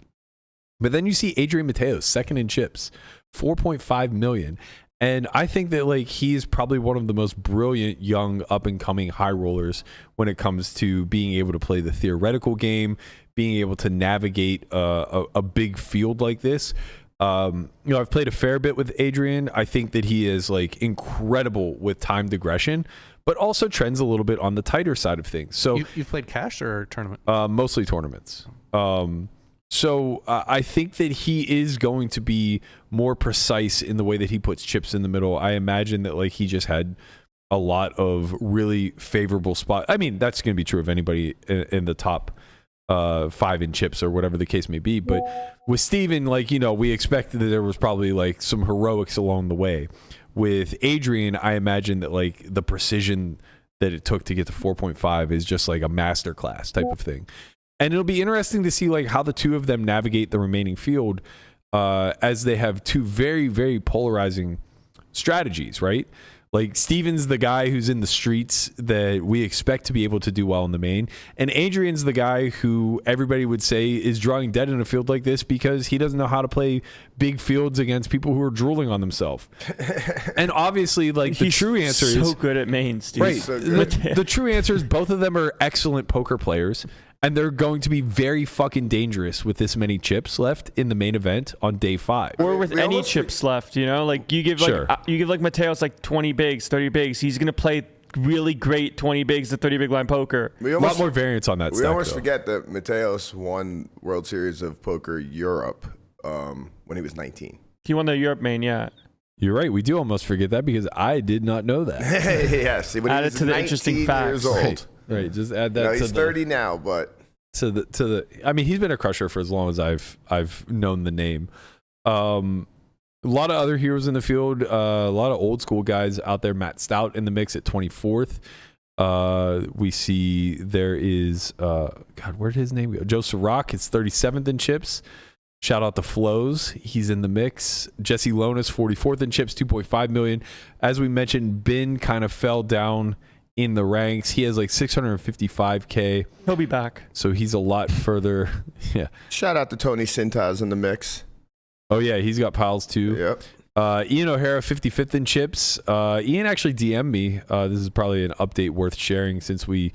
E: But then you see Adrian Mateos second in chips, 4.5 million. And I think that like he is probably one of the most brilliant young up and coming high rollers when it comes to being able to play the theoretical game, being able to navigate a big field like this. I've played a fair bit with Adrian. I think that he is like incredible with timed aggression, but also trends a little bit on the tighter side of things. So
D: you've played cash or tournament?
E: Mostly tournaments. So I think that he is going to be more precise in the way that he puts chips in the middle. I imagine that like he just had a lot of really favorable spots. I mean, that's going to be true of anybody in the top 5 in chips or whatever the case may be. But with Steven, like, we expected that there was probably like some heroics along the way. With Adrian, I imagine that like the precision that it took to get to 4.5 is just like a masterclass type of thing. And it'll be interesting to see like how the two of them navigate the remaining field as they have two very, very polarizing strategies, right? Like Steven's the guy who's in the streets that we expect to be able to do well in the main. And Adrian's the guy who everybody would say is drawing dead in a field like this because he doesn't know how to play big fields against people who are drooling on themselves. And obviously, like the true answer is
F: so good at mains, dude.
E: Right.
F: So
E: the true answer is both of them are excellent poker players. And they're going to be very fucking dangerous with this many chips left in the main event on day 5.
F: Or with any chips left, like you give like Mateos like 20 bigs, 30 bigs. He's gonna play really great 20 bigs to 30 big line poker.
E: A lot more variance on that.
C: We almost forget that Mateos won World Series of Poker Europe when he was 19.
F: He won the Europe main, yeah.
E: You're right. We do almost forget that because I did not know that.
C: Yes, when
F: add it to the interesting facts.
C: Years old.
E: Right, just add that.
C: He's 30 now, but
E: to the. I mean, he's been a crusher for as long as I've known the name. A lot of other heroes in the field. A lot of old school guys out there. Matt Stout in the mix at 24th. We see there is God, where did his name go? Joe Sirach is 37th in chips. Shout out to Flows. He's in the mix. Jesse Lonis, 44th in chips, 2.5 million. As we mentioned, Ben kind of fell down in the ranks. He has like 655K.
F: He'll be back.
E: So he's a lot further. Yeah.
C: Shout out to Tony Sintaz in the mix.
E: Oh, yeah. He's got piles too.
C: Yep.
E: Ian O'Hara, 55th in chips. Ian actually DM'd me. This is probably an update worth sharing since we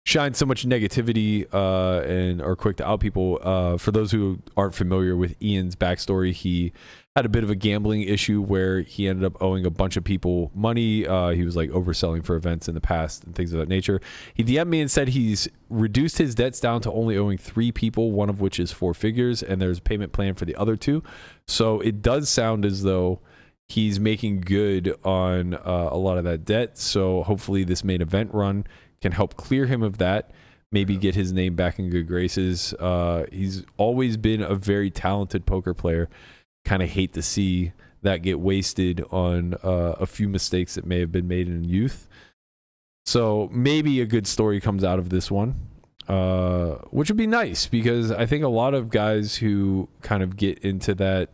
E: shine so much negativity and are quick to out people. For those who aren't familiar with Ian's backstory, he had a bit of a gambling issue where he ended up owing a bunch of people money. He was like overselling for events in the past and things of that nature. He DM'd me and said he's reduced his debts down to only owing 3 people, one of which is 4 figures, and there's a payment plan for the other 2. So it does sound as though he's making good on a lot of that debt. So hopefully this main event run can help clear him of that, maybe get his name back in good graces. He's always been a very talented poker player. Kind of hate to see that get wasted on a few mistakes that may have been made in youth. So maybe a good story comes out of this one, which would be nice because I think a lot of guys who kind of get into that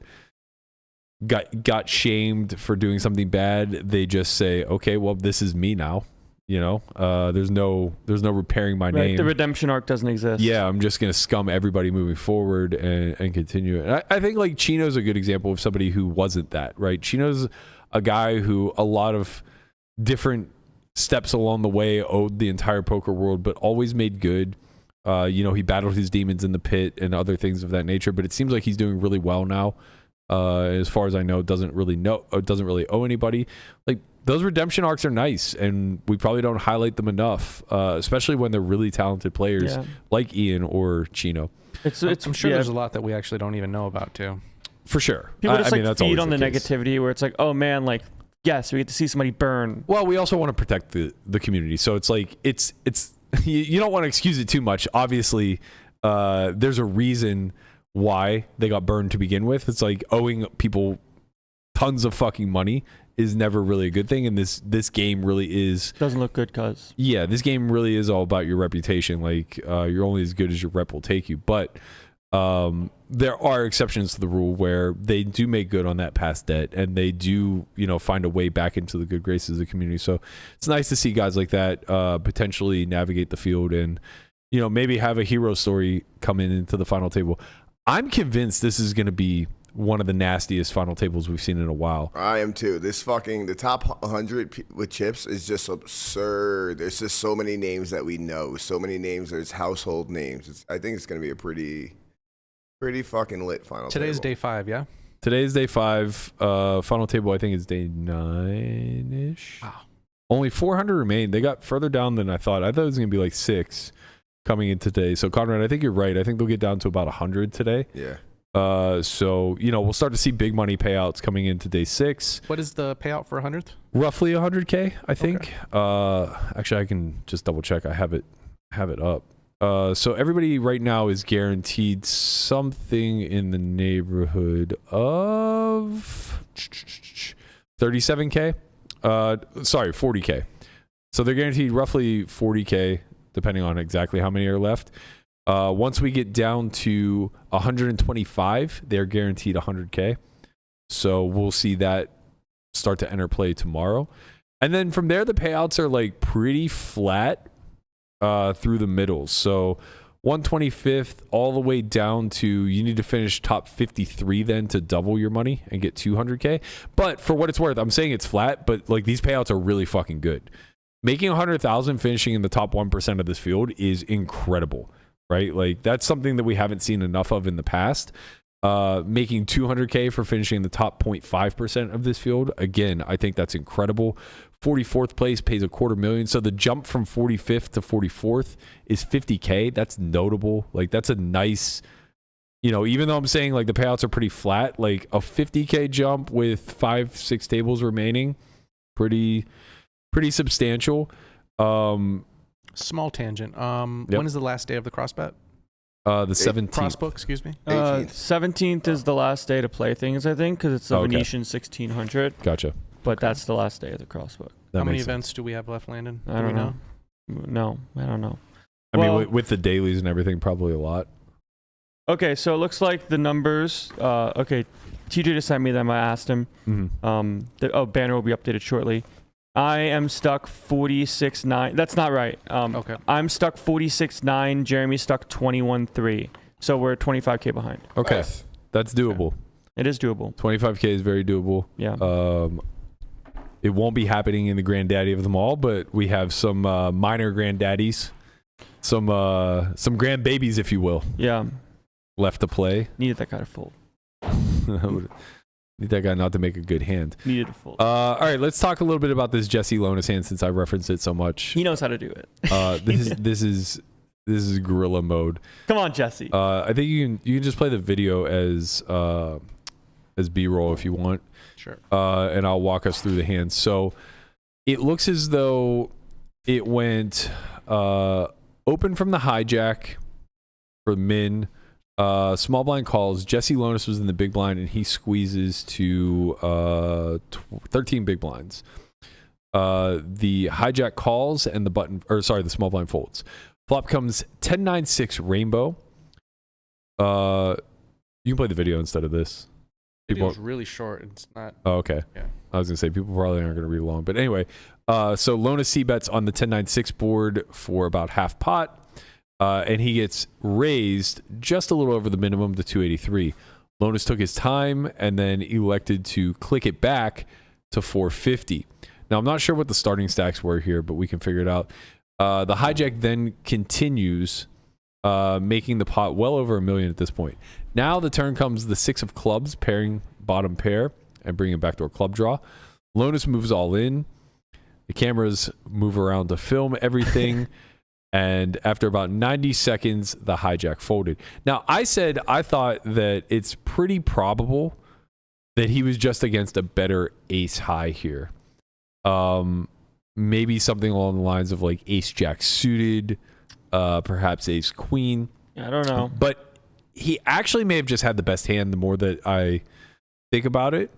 E: got shamed for doing something bad. They just say, okay, well, this is me now. There's no repairing my name.
F: The redemption arc doesn't exist.
E: Yeah, I'm just gonna scum everybody moving forward and continue. And I think like Chino's a good example of somebody who wasn't that, right? Chino's a guy who a lot of different steps along the way owed the entire poker world, but always made good. He battled his demons in the pit and other things of that nature. But it seems like he's doing really well now. As far as I know, doesn't really owe anybody. Like those redemption arcs are nice, and we probably don't highlight them enough, especially when they're really talented players like Ian or Chino.
D: I'm sure there's a lot that we actually don't even know about too.
E: For sure.
F: People just feed on the negativity where it's like, oh man, like yes, we get to see somebody burn.
E: Well, we also want to protect the community, so it's like it's you don't want to excuse it too much. Obviously, there's a reason why they got burned to begin with. It's like owing people tons of fucking money is never really a good thing, and this game really
F: doesn't look good, cuz
E: this game really is all about your reputation. Like you're only as good as your rep will take you. But There are exceptions to the rule where they do make good on that past debt and they do, find a way back into the good graces of the community. So it's nice to see guys like that potentially navigate the field and, maybe have a hero story coming into the final table. I'm convinced this is going to be one of the nastiest final tables we've seen in a while.
C: I am too. The top 100 with chips is just absurd. There's just so many names that we know. So many names. There's household names. I think it's going to be a pretty fucking lit final
D: Today's
C: table.
D: day 5, yeah?
E: Today's day 5. Final table, I think, is day 9-ish.
D: Wow.
E: Only 400 remain. They got further down than I thought. I thought it was going to be like 6 coming in today. So, Conrad, I think you're right. I think they'll get down to about 100 today.
C: Yeah.
E: So, we'll start to see big money payouts coming into day 6.
D: What is the payout for 100th?
E: Roughly 100K, I think. Actually, I can just double check. I have it up. So everybody right now is guaranteed something in the neighborhood of 37K. Sorry, 40K. So they're guaranteed roughly 40K, depending on exactly how many are left. Once we get down to 125, they're guaranteed 100K. So we'll see that start to enter play tomorrow. And then from there, the payouts are like pretty flat through the middle. So 125th all the way down to, you need to finish top 53 then to double your money and get 200K. But for what it's worth, I'm saying it's flat, but like these payouts are really fucking good. Making 100,000 finishing in the top 1% of this field is incredible, right? Like that's something that we haven't seen enough of in the past. Making 200K for finishing in the top 0.5% of this field, again, I think that's incredible. 44th place pays $250,000. So the jump from 45th to 44th is 50K. That's notable. Like that's a nice, even though I'm saying like the payouts are pretty flat, like a 50K jump with 5-6 tables remaining, pretty substantial.
D: Small tangent.
E: Yep.
D: When is the last day of the cross bet?
E: The 17th.
D: Crossbook, excuse me.
C: 18th.
F: 17th is the last day to play things, I think, because it's the
E: Okay.
F: Venetian 1600.
E: Gotcha.
F: But that's the last day of the Crossbook.
E: That
D: How many
E: makes sense.
D: events do we have left, Landon?
F: I
D: Do we
F: don't know. No, I don't know.
E: I mean,
F: Well-
E: with the dailies and everything, probably a lot.
F: Okay, so it looks like the numbers. Okay, TJ just sent me them. I asked him.
E: Mm-hmm.
F: Banner will be updated shortly. I am stuck 46.9. That's not right.
D: Okay.
F: I'm stuck 46.9. Jeremy's stuck 21.3. So we're 25K behind.
E: Okay.
C: Nice.
E: That's doable.
F: It is doable.
E: 25K is very doable.
F: Yeah.
E: It won't be happening in the granddaddy of them all, but we have some minor granddaddies, some grandbabies, if you will,
F: Yeah.
E: left to play.
F: Needed that guy to fold.
E: Need that guy not to make a good hand.
F: Needed to fold.
E: All right, let's talk a little bit about this Jesse Lonis hand since I referenced it so much.
F: He knows how to do it.
E: This is gorilla mode.
F: Come on, Jesse.
E: I think you can just play the video as B-roll if you want.
D: Sure.
E: And I'll walk us through the hands. So it looks as though it went open from the hijack for min. Small blind calls. Jesse Lonis was in the big blind and he squeezes to 13 big blinds. The hijack calls and the small blind folds. Flop comes 10-9-6 rainbow. You can play the video instead of this.
D: Video's really short. It's not.
E: Oh, okay.
D: Yeah.
E: I was gonna say people probably aren't gonna read along, but anyway. So Lonis c-bets on the 10-9-6 board for about half pot, and he gets raised just a little over the minimum to 283. Lonis took his time and then elected to click it back to 450. Now I'm not sure what the starting stacks were here, but we can figure it out. The hijack then continues, making the pot well over $1 million at this point. Now the turn comes the 6 of clubs, pairing bottom pair and bringing backdoor club draw. Lonis moves all in. The cameras move around to film everything. And after about 90 seconds, the hijack folded. Now, I said I thought that it's pretty probable that he was just against a better ace high here. Maybe something along the lines of like ace jack suited, perhaps ace queen.
F: I don't know.
E: But he actually may have just had the best hand the more that I think about it.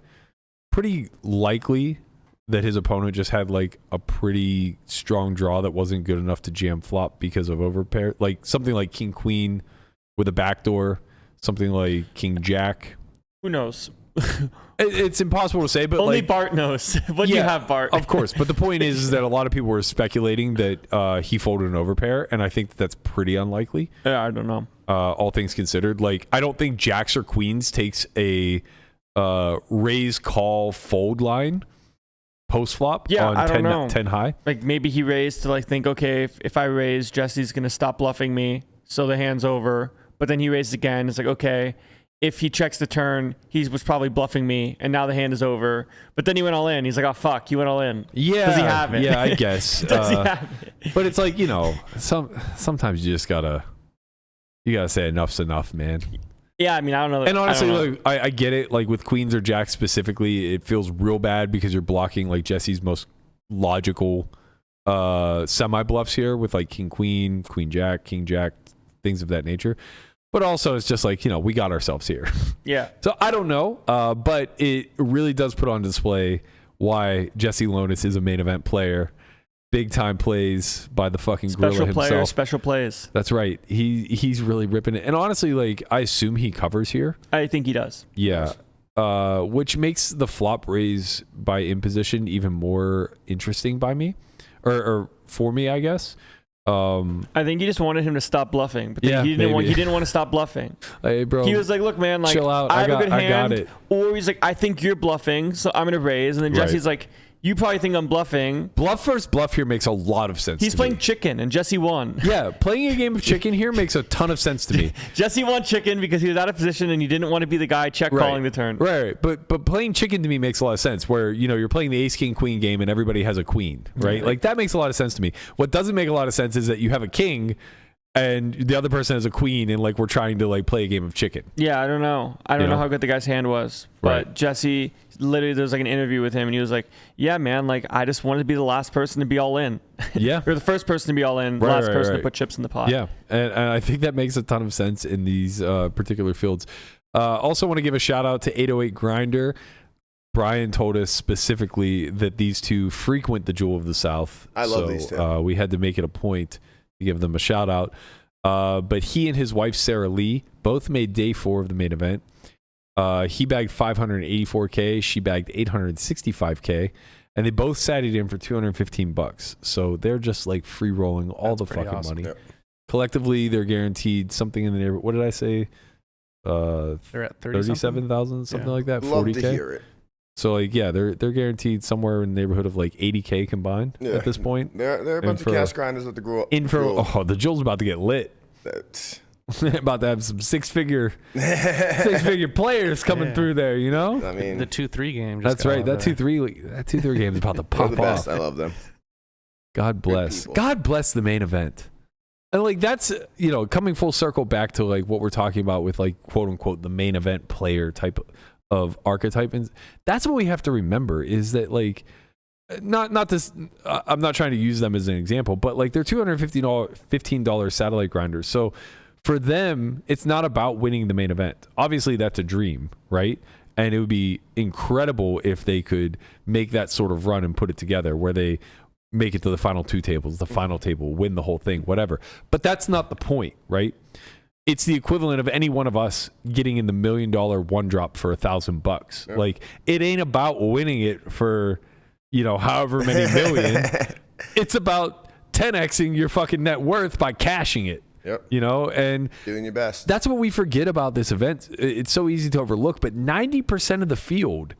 E: Pretty likely that his opponent just had like a pretty strong draw that wasn't good enough to jam flop because of overpair. Like something like king queen with a backdoor, something like King Jack.
F: Who knows?
E: It's impossible to say, but
F: only
E: like,
F: Bart knows. What do you have, Bart?
E: Of course. But the point is that a lot of people were speculating that he folded an overpair, and I think that's pretty unlikely.
F: Yeah, I don't know.
E: All things considered, like I don't think jacks or queens takes a raise call fold line post flop on
F: I don't
E: 10,
F: know.
E: 10 high.
F: Like maybe he raised to like think, okay, if I raise, Jesse's gonna stop bluffing me, so the hand's over. But then he raised again. It's like, okay, if he checks the turn, he was probably bluffing me, and now the hand is over. But then he went all in. He's like, oh fuck, he went all in.
E: Yeah,
F: does he have it?
E: Yeah, I guess.
F: Does he have it?
E: But it's like, you know, sometimes you just gotta say enough's enough, man.
F: Yeah, I mean, I don't know.
E: And honestly, like, I get it. Like with queens or jacks specifically, it feels real bad because you're blocking like Jesse's most logical semi bluffs here with like king queen, queen jack, king jack, things of that nature. But also, it's just like, you know, we got ourselves here.
F: Yeah.
E: So I don't know, but it really does put on display why Jesse Lonis is a main event player. Big time plays by the fucking gorilla himself.
F: Special plays.
E: That's right. He's really ripping it. And honestly, like I assume he covers here.
F: I think he does.
E: Yeah. Which makes the flop raise by imposition even more interesting by me, or for me, I guess.
F: I think he just wanted him to stop bluffing, but
E: Yeah,
F: he didn't want to stop bluffing.
E: Hey, bro.
F: He was like, "Look, man, like
E: chill out.
F: I have a good hand."
E: I got it.
F: Or he's like, "I think you're bluffing, so I'm gonna raise." And then
E: Right.
F: Jesse's like, "You probably think I'm bluffing."
E: Bluff versus bluff here makes a lot of sense.
F: He's
E: to
F: playing
E: me.
F: chicken, and Jesse won.
E: Yeah, playing a game of chicken here makes a ton of sense to me.
F: Jesse won chicken because he was out of position and he didn't want to be the guy calling the turn.
E: Right. But playing chicken to me makes a lot of sense. Where you know you're playing the ace king queen game and everybody has a queen, right? Like that makes a lot of sense to me. What doesn't make a lot of sense is that you have a king and the other person has a queen, and like we're trying to like play a game of chicken.
F: Yeah, I don't know. I don't know how good the guy's hand was, but
E: Right.
F: Jesse literally there was like an interview with him, and he was like, "Yeah, man, like I just wanted to be the last person to be all in."
E: Yeah.
F: Or the first person to be all in, the last person to put chips in the pot.
E: Yeah, and I think that makes a ton of sense in these particular fields. Also want to give a shout out to 808 Grinder. Brian told us specifically that these two frequent the Jewel of the South.
C: I love these two.
E: We had to make it a point to give them a shout out. But he and his wife, Sarah Lee, both made day 4 of the main event. He bagged $584K. She bagged $865K. And they both sat it in for $215. So they're just like free rolling all the fucking
D: awesome.
E: money.
C: Yep.
E: Collectively, they're guaranteed something in the neighborhood. What did I say?
D: They're at
E: 37,000, something
D: Yeah.
E: like that.
C: Love
E: 40K.
C: to hear it.
E: So like, yeah, they're guaranteed somewhere in the neighborhood of like 80K combined
C: Yeah.
E: at this point.
C: They're a bunch of cash grinders that the grow
E: Info. Oh, the Jewel's about to get lit. About to have some six-figure players coming through there. You know.
C: I mean,
D: The 2-3 game.
E: That's right. That 2-3 game is about to
C: they're
E: pop
C: the best.
E: off.
C: I love them.
E: God bless.
C: people.
E: God bless the main event. And like that's, you know, coming full circle back to like what we're talking about with like quote unquote the main event player type of archetype, and that's what we have to remember is that like not this. I'm not trying to use them as an example, but like they're $15 satellite grinders. So for them, it's not about winning the main event. Obviously, that's a dream, right? And it would be incredible if they could make that sort of run and put it together where they make it to the final 2 tables, the final table, win the whole thing, whatever. But that's not the point, right? It's the equivalent of any one of us getting in the $1 million one drop for $1,000.
C: Yep.
E: Like it ain't about winning it for, you know, however many million. It's about 10xing your fucking net worth by cashing it.
C: Yep.
E: You know, and
C: Doing your best.
E: that's what we forget about this event. It's so easy to overlook, but 90% of the field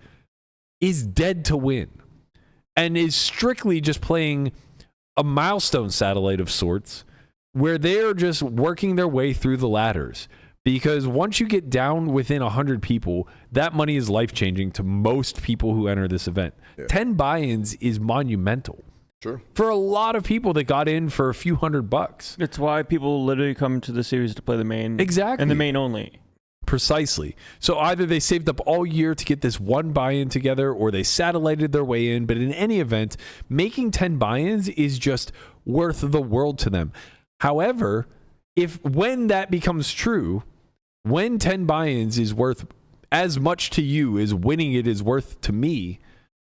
E: is dead to win and is strictly just playing a milestone satellite of sorts where they're just working their way through the ladders. Because once you get down within 100 people, that money is life-changing to most people who enter this event.
C: Yeah.
E: 10 buy-ins is monumental.
C: True.
E: For a lot of people that got in for a few $100.
F: It's why people literally come to the series to play the main.
E: Exactly.
F: And the main only.
E: Precisely. So either they saved up all year to get this one buy-in together or they satellited their way in. But in any event, making 10 buy-ins is just worth the world to them. However, when that becomes true, when 10 buy-ins is worth as much to you as winning it is worth to me,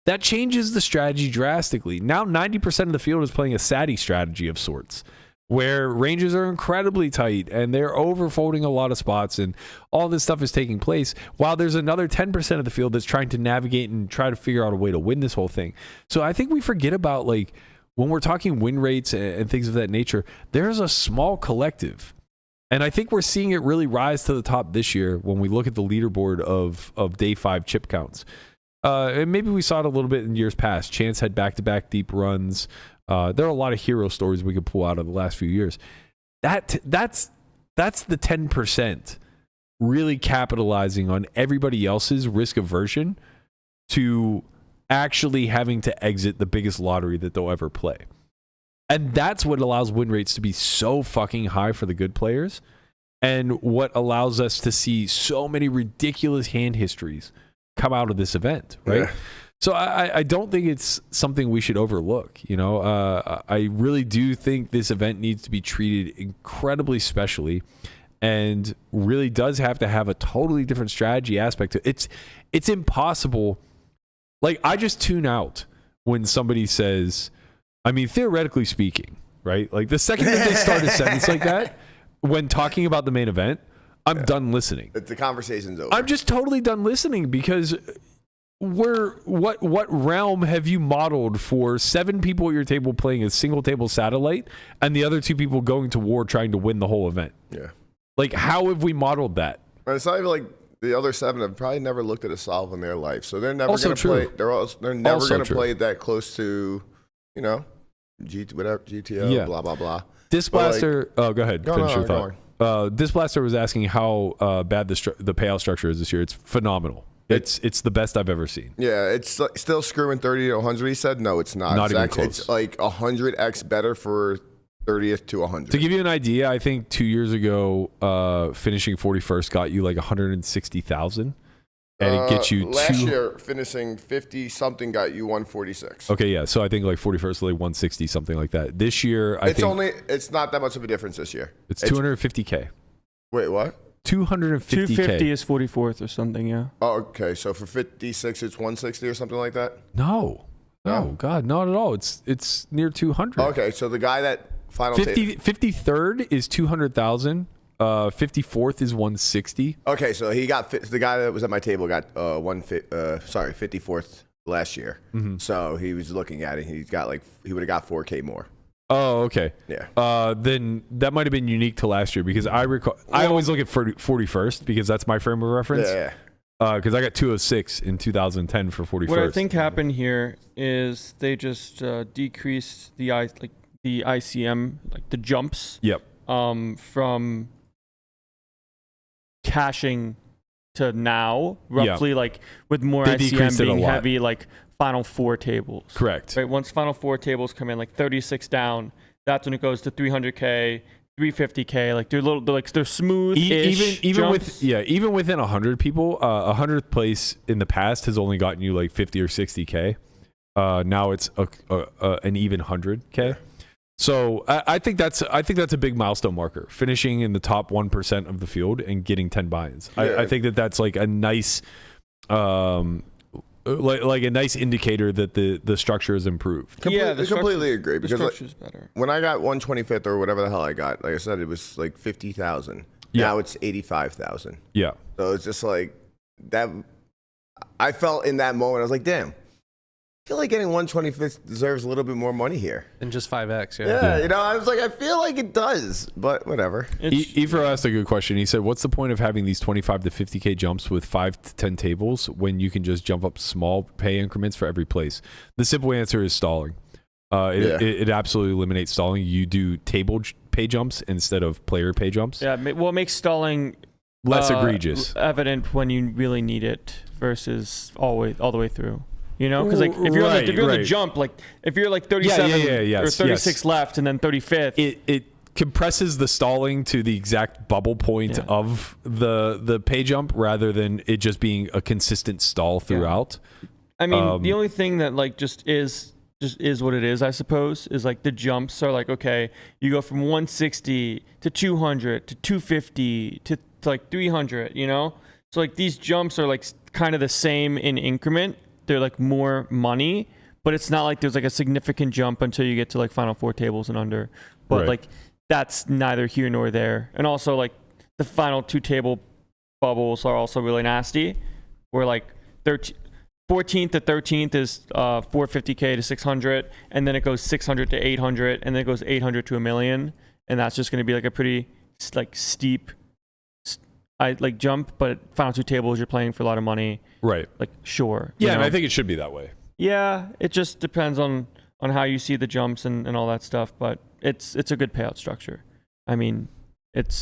E: that changes the strategy drastically. Now 90% of the field is playing a Sati strategy of sorts, where ranges are incredibly tight and they're overfolding a lot of spots and all this stuff is taking place while there's another 10% of the field that's trying to navigate and try to figure out a way to win this whole thing. So I think we forget about, like, when we're talking win rates and things of that nature, there's a small collective. And I think we're seeing it really rise to the top this year when we look at the leaderboard of day 5 chip counts. And maybe we saw it a little bit in years past. Chance had back-to-back deep runs. There are a lot of hero stories we could pull out of the last few years. That's the 10% really capitalizing on everybody else's risk aversion to actually having to exit the biggest lottery that they'll ever play. And that's what allows win rates to be so fucking high for the good players, and what allows us to see so many ridiculous hand histories come out of this event, right? Yeah. So I don't think it's something we should overlook. You know, I really do think this event needs to be treated incredibly specially, and really does have to have a totally different strategy aspect to it. It's impossible. Like, I just tune out when somebody says, I mean, theoretically speaking, right? Like, the second that they start a sentence like that, when talking about the main event, I'm done listening.
C: The conversation's over.
E: I'm just totally done listening, because what realm have you modeled for 7 people at your table playing a single table satellite and the other 2 people going to war trying to win the whole event?
C: Yeah.
E: Like, how have we modeled that?
C: And it's not even like the other 7 have probably never looked at a solve in their life, so they're never going to play. They're never going to play that close to, you know, GTO, blah blah blah.
E: Disblaster. Go ahead. Finish your thought. Disblaster was asking how bad the payout structure is this year. It's phenomenal. It's the best I've ever seen.
C: Yeah, it's still screwing 30 to 100. He said no, it's not.
E: Not even close.
C: It's like 100x better for 30th to 100.
E: To give you an idea, I think 2 years ago, finishing 41st got you like 160,000. And it gets you
C: last year finishing 50 something got you 146.
E: Okay, yeah. So I think like 41st like 160 something like that. This year
C: it's not that much of a difference this year.
E: It's 250K.
C: Wait, what?
E: 250K.
F: 250 is 44th or something, yeah.
C: Oh, okay. So for 56 it's 160 or something like that?
E: No, God, not at all. It's near 200.
C: Okay, so the guy that
E: 53rd is 200,000. 54th is 160.
C: Okay, so he got the guy that was at my table got 54th last year. Mm-hmm. So he was looking at it. He would have got 4K more.
E: Oh, okay.
C: Yeah.
E: Then that might have been unique to last year, because I recall. I always look at 41st because that's my frame of reference.
C: Yeah.
E: Because I got 206 in 2010 for 41st.
F: What I think happened here is they just decreased the ICM, like the jumps.
E: Yep.
F: From caching to now, roughly, like with more ICM being heavy, like final 4 tables.
E: Correct.
F: Right. Once final 4 tables come in, like 36 down, that's when it goes to 300K, 350K. Like they're smooth.
E: Even within 100 people, 100th place in the past has only gotten you like 50 or 60K. Now it's an even 100K. Yeah. So I think that's a big milestone marker, finishing in the top 1% of the field and getting 10 buy-ins. Yeah. I think that's like a nice, like a nice indicator that the structure has improved.
C: I completely agree, because
F: the structure's better.
C: When I got 125th or whatever the hell I got, like I said, it was like 50,000. Yeah. Now it's 85,000.
E: Yeah.
C: So it's just like that. I felt in that moment, I was like, damn. I feel like getting 125th deserves a little bit more money here.
D: And just 5x,
C: yeah. You know, I was like, I feel like it does, but whatever.
E: Ifro asked a good question. He said, what's the point of having these 25 to 50K jumps with 5 to 10 tables when you can just jump up small pay increments for every place? The simple answer is stalling. It absolutely eliminates stalling. You do table pay jumps instead of player pay jumps.
F: Yeah, well, it makes stalling
E: less egregious,
F: evident when you really need it versus all the way through. You know, because like if you're on the jump, like if you're like 37 or 36 left and then 35th,
E: it compresses the stalling to the exact bubble point of the pay jump rather than it just being a consistent stall throughout.
F: I mean, the only thing that like just is what it is, I suppose, is like the jumps are like, okay, you go from 160 to 200 to 250 to like 300, you know? So like these jumps are like kind of the same in increment. They're like more money, but it's not like there's like a significant jump until you get to like final 4 tables and under. But like that's neither here nor there. And also, like, the final 2 table bubbles are also really nasty, where like 14th to 13th is 450k to 600, and then it goes 600 to 800, and then it goes 800 to a million, and that's just going to be like a pretty like steep jump. But final 2 tables, you're playing for a lot of money,
E: Right.
F: like sure.
E: Yeah,
F: you
E: and
F: know?
E: I think it should be that way.
F: Yeah, it just depends on how you see the jumps and all that stuff, but it's a good payout structure. I mean,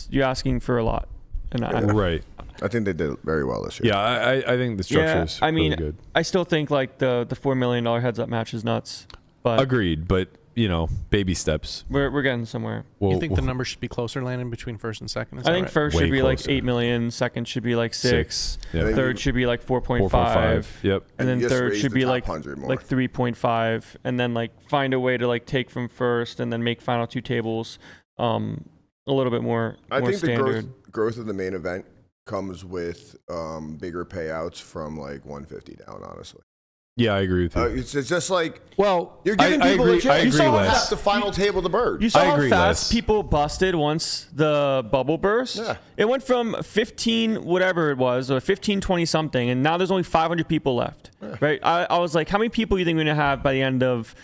F: you're asking for a lot, and
E: Right.
C: I think they did very well this year.
E: Yeah, I think the structure is really good.
F: I still think like the $4 million heads up match is nuts, but
E: Agreed, but you know, baby steps.
F: we're getting somewhere.
D: You think the number should be closer, Landon, between first and second? Is
F: I
D: that
F: think
D: right?
F: first
E: Way
F: should be like
E: closer.
F: 8 million, second should be like 6,
E: Yeah.
F: third should be like 4.5,
E: 4.5. Yep.
F: and then
C: just
F: third
C: raise
F: should
C: the
F: be
C: top
F: like
C: 100 more.
F: 3.5, and then like find a way to like take from first and then make final 2 tables a little bit more standard.
C: The growth of the main event comes with bigger payouts from like 150 down, honestly.
E: Yeah, I agree with you.
C: It's just like,
E: well,
C: you're giving
E: I
C: people
E: agree,
C: a chance.
E: I
C: You
E: agree
C: saw
E: less.
C: the final table the bird.
F: You saw
E: I
F: how
E: agree
F: fast
E: less.
F: people busted once the bubble burst?
C: Yeah.
F: It went from 15, whatever it was, or 15, 20 something, and now there's only 500 people left.
C: Yeah.
F: Right? I was like, how many people do you think we're going to have by the end of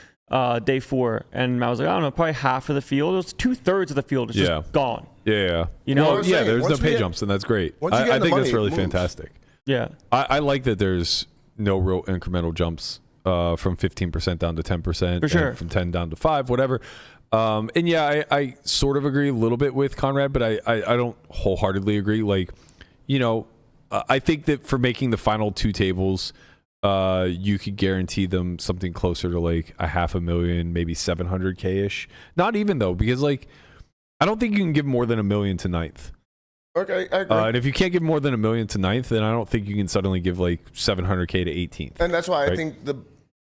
F: day 4? And I was like, I don't know, probably half of the field. It was 2/3 of the field is just gone.
E: Yeah.
F: You know?
C: Well, I'm
E: Yeah,
C: saying,
E: there's no
C: once we
E: pay
C: get-
E: jumps, and that's great.
C: once you get
E: I
C: the
E: think
C: money,
E: that's
C: it
E: really
C: moves.
E: fantastic.
F: Yeah.
E: I like that there's no real incremental jumps from 15% down to 10%.
F: For sure.
E: And from 10 down to 5, whatever. And yeah, I sort of agree a little bit with Conrad, but I don't wholeheartedly agree. Like, you know, I think that for making the final 2 tables, you could guarantee them something closer to like $500,000, maybe 700K-ish. Not even though, because like, I don't think you can give more than $1 million to 9th.
C: Okay, I agree.
E: And if you can't give more than $1 million to 9th, then I don't think you can suddenly give like 700K to 18th.
C: And that's why I
E: right?
C: think the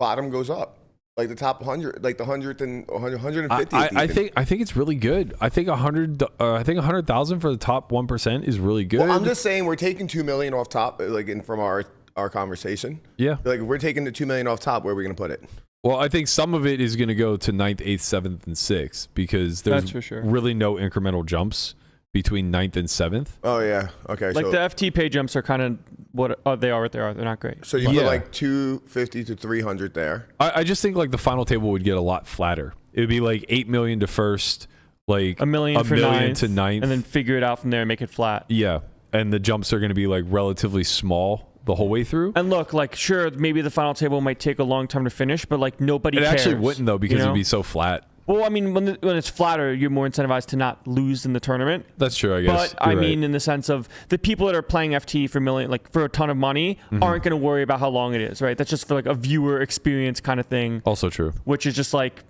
C: bottom goes up. Like the top 100, like the 100th and 150th.
E: I think it's really good. I think 100,000 for the top 1% is really good.
C: Well, I'm just saying we're taking $2 million off top, like from our conversation.
E: Yeah.
C: Like if we're taking the $2 million off top, where are we going to put it?
E: Well, I think some of it is going to go to 9th, 8th, 7th, and 6th because there's
F: That's for sure.
E: really no incremental jumps between 9th and 7th.
C: Oh yeah. Okay.
F: Like
C: so,
F: the FT pay jumps are kind of what they are. They're not great.
C: So you
E: Yeah.
C: put like 250 to 300 there.
E: I just think like the final table would get a lot flatter. It would be like 8 million to first, like
F: $1 million for 9th,
E: to 9th.
F: and then figure it out from there and make it flat.
E: Yeah. And the jumps are going to be like relatively small the whole way through.
F: And look, like, sure, maybe the final table might take a long time to finish, but like nobody
E: It
F: cares.
E: actually wouldn't though because
F: you know?
E: it'd be so flat.
F: Well, I mean, when it's flatter, you're more incentivized to not lose in the tournament.
E: That's true, I guess.
F: But I
E: You're right.
F: mean, in the sense of the people that are playing FT for a ton of money aren't going to worry about how long it is, right? That's just for like a viewer experience kind of thing,
E: Also true.
F: which is just like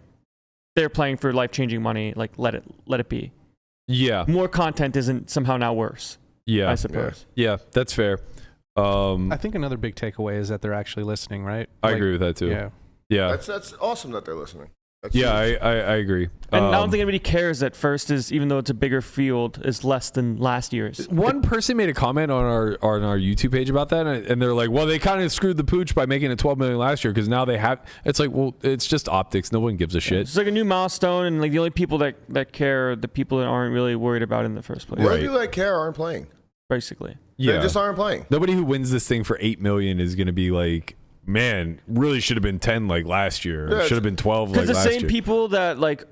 F: they're playing for life-changing money. Like let it be.
E: Yeah.
F: More content isn't somehow now worse.
E: Yeah.
F: I suppose.
E: Yeah, that's fair.
D: I think another big takeaway is that they're actually listening, right?
E: I agree with that too.
D: Yeah.
E: Yeah.
C: That's awesome that they're listening. That's
E: Yeah,
C: huge.
E: I agree.
F: And I don't think anybody cares that first is, even though it's a bigger field, is less than last year's.
E: One person made a comment on our YouTube page about that, and they're like, "Well, they kind of screwed the pooch by making it 12 million last year because now they have." It's like, well, it's just optics. No one gives a shit.
F: It's like a new milestone, and like the only people that care are the people that aren't really worried about it in the first place.
C: The only
E: Right.
C: people that care aren't playing.
F: Basically.
C: They just aren't playing.
E: Nobody who wins this thing for 8 million is going to be like, man, really should have been 10 like last year.
C: Yeah,
E: Should have been 12 like
F: Because the
E: last
F: same
E: year.
F: people that like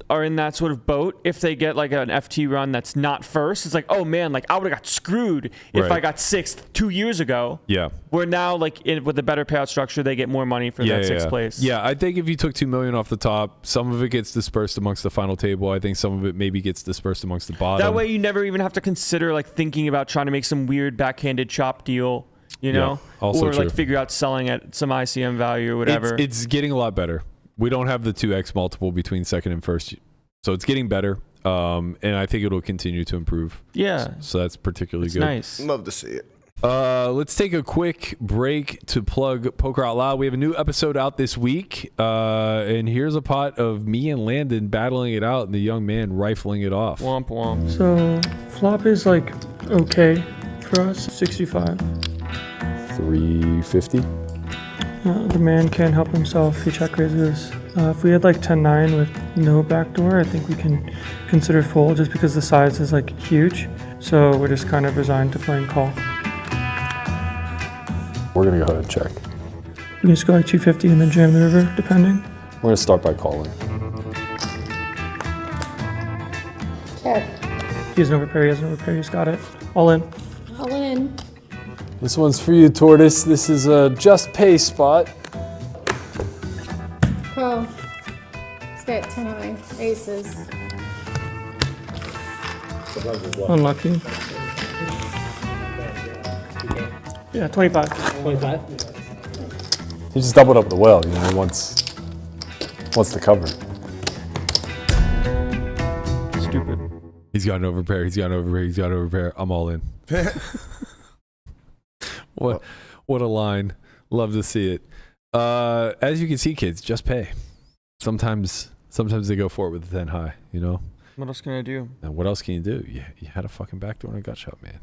F: are in that sort of boat, if they get like an FT run that's not first, it's like, oh man, like I would have got screwed if
E: Right.
F: I got 6th 2 years ago.
E: Yeah.
F: Where now, like with a better payout structure, they get more money for that 6th place.
E: Yeah, I think if you took 2 million off the top, some of it gets dispersed amongst the final table. I think some of it maybe gets dispersed amongst the bottom.
F: That way, you never even have to consider like thinking about trying to make some weird backhanded chop deal, you know,
E: also
F: or
E: true.
F: like figure out selling at some ICM value or whatever.
E: It's getting a lot better. We don't have the 2x multiple between second and first, so it's getting better. And I think it'll continue to improve.
F: Yeah,
E: So that's particularly
F: it's
E: good.
F: nice.
C: Love to see it.
E: Let's take a quick break to plug Poker Out Loud. We have a new episode out this week, and here's a pot of me and Landon battling it out and the young man rifling it off.
F: Womp womp.
G: So flop is like okay for us, 65.
E: 350.
G: The man can't help himself. He check raises If we had like 10-9 with no backdoor, I think we can consider fold just because the size is like huge. So we're just kind of resigned to playing call.
H: We're gonna go ahead and check.
G: We can just go like 250 and then jam the river, depending.
H: We're gonna start by calling.
I: Check.
G: He has no repair, he's got it. All in.
I: All in.
H: This one's for you, Tortoise. This is a just pay spot.
I: Pro. Let's get 10-9. Aces.
G: Unlucky. Yeah, 25.
H: He just doubled up the well, you know, wants to cover.
F: Stupid.
E: He's got an overpair. I'm all in. What a line. Love to see it. As you can see, kids, just pay. Sometimes they go for it with the 10 high, you know?
F: What else can I do?
E: And what else can you do? You had a fucking backdoor and a gut shot, man.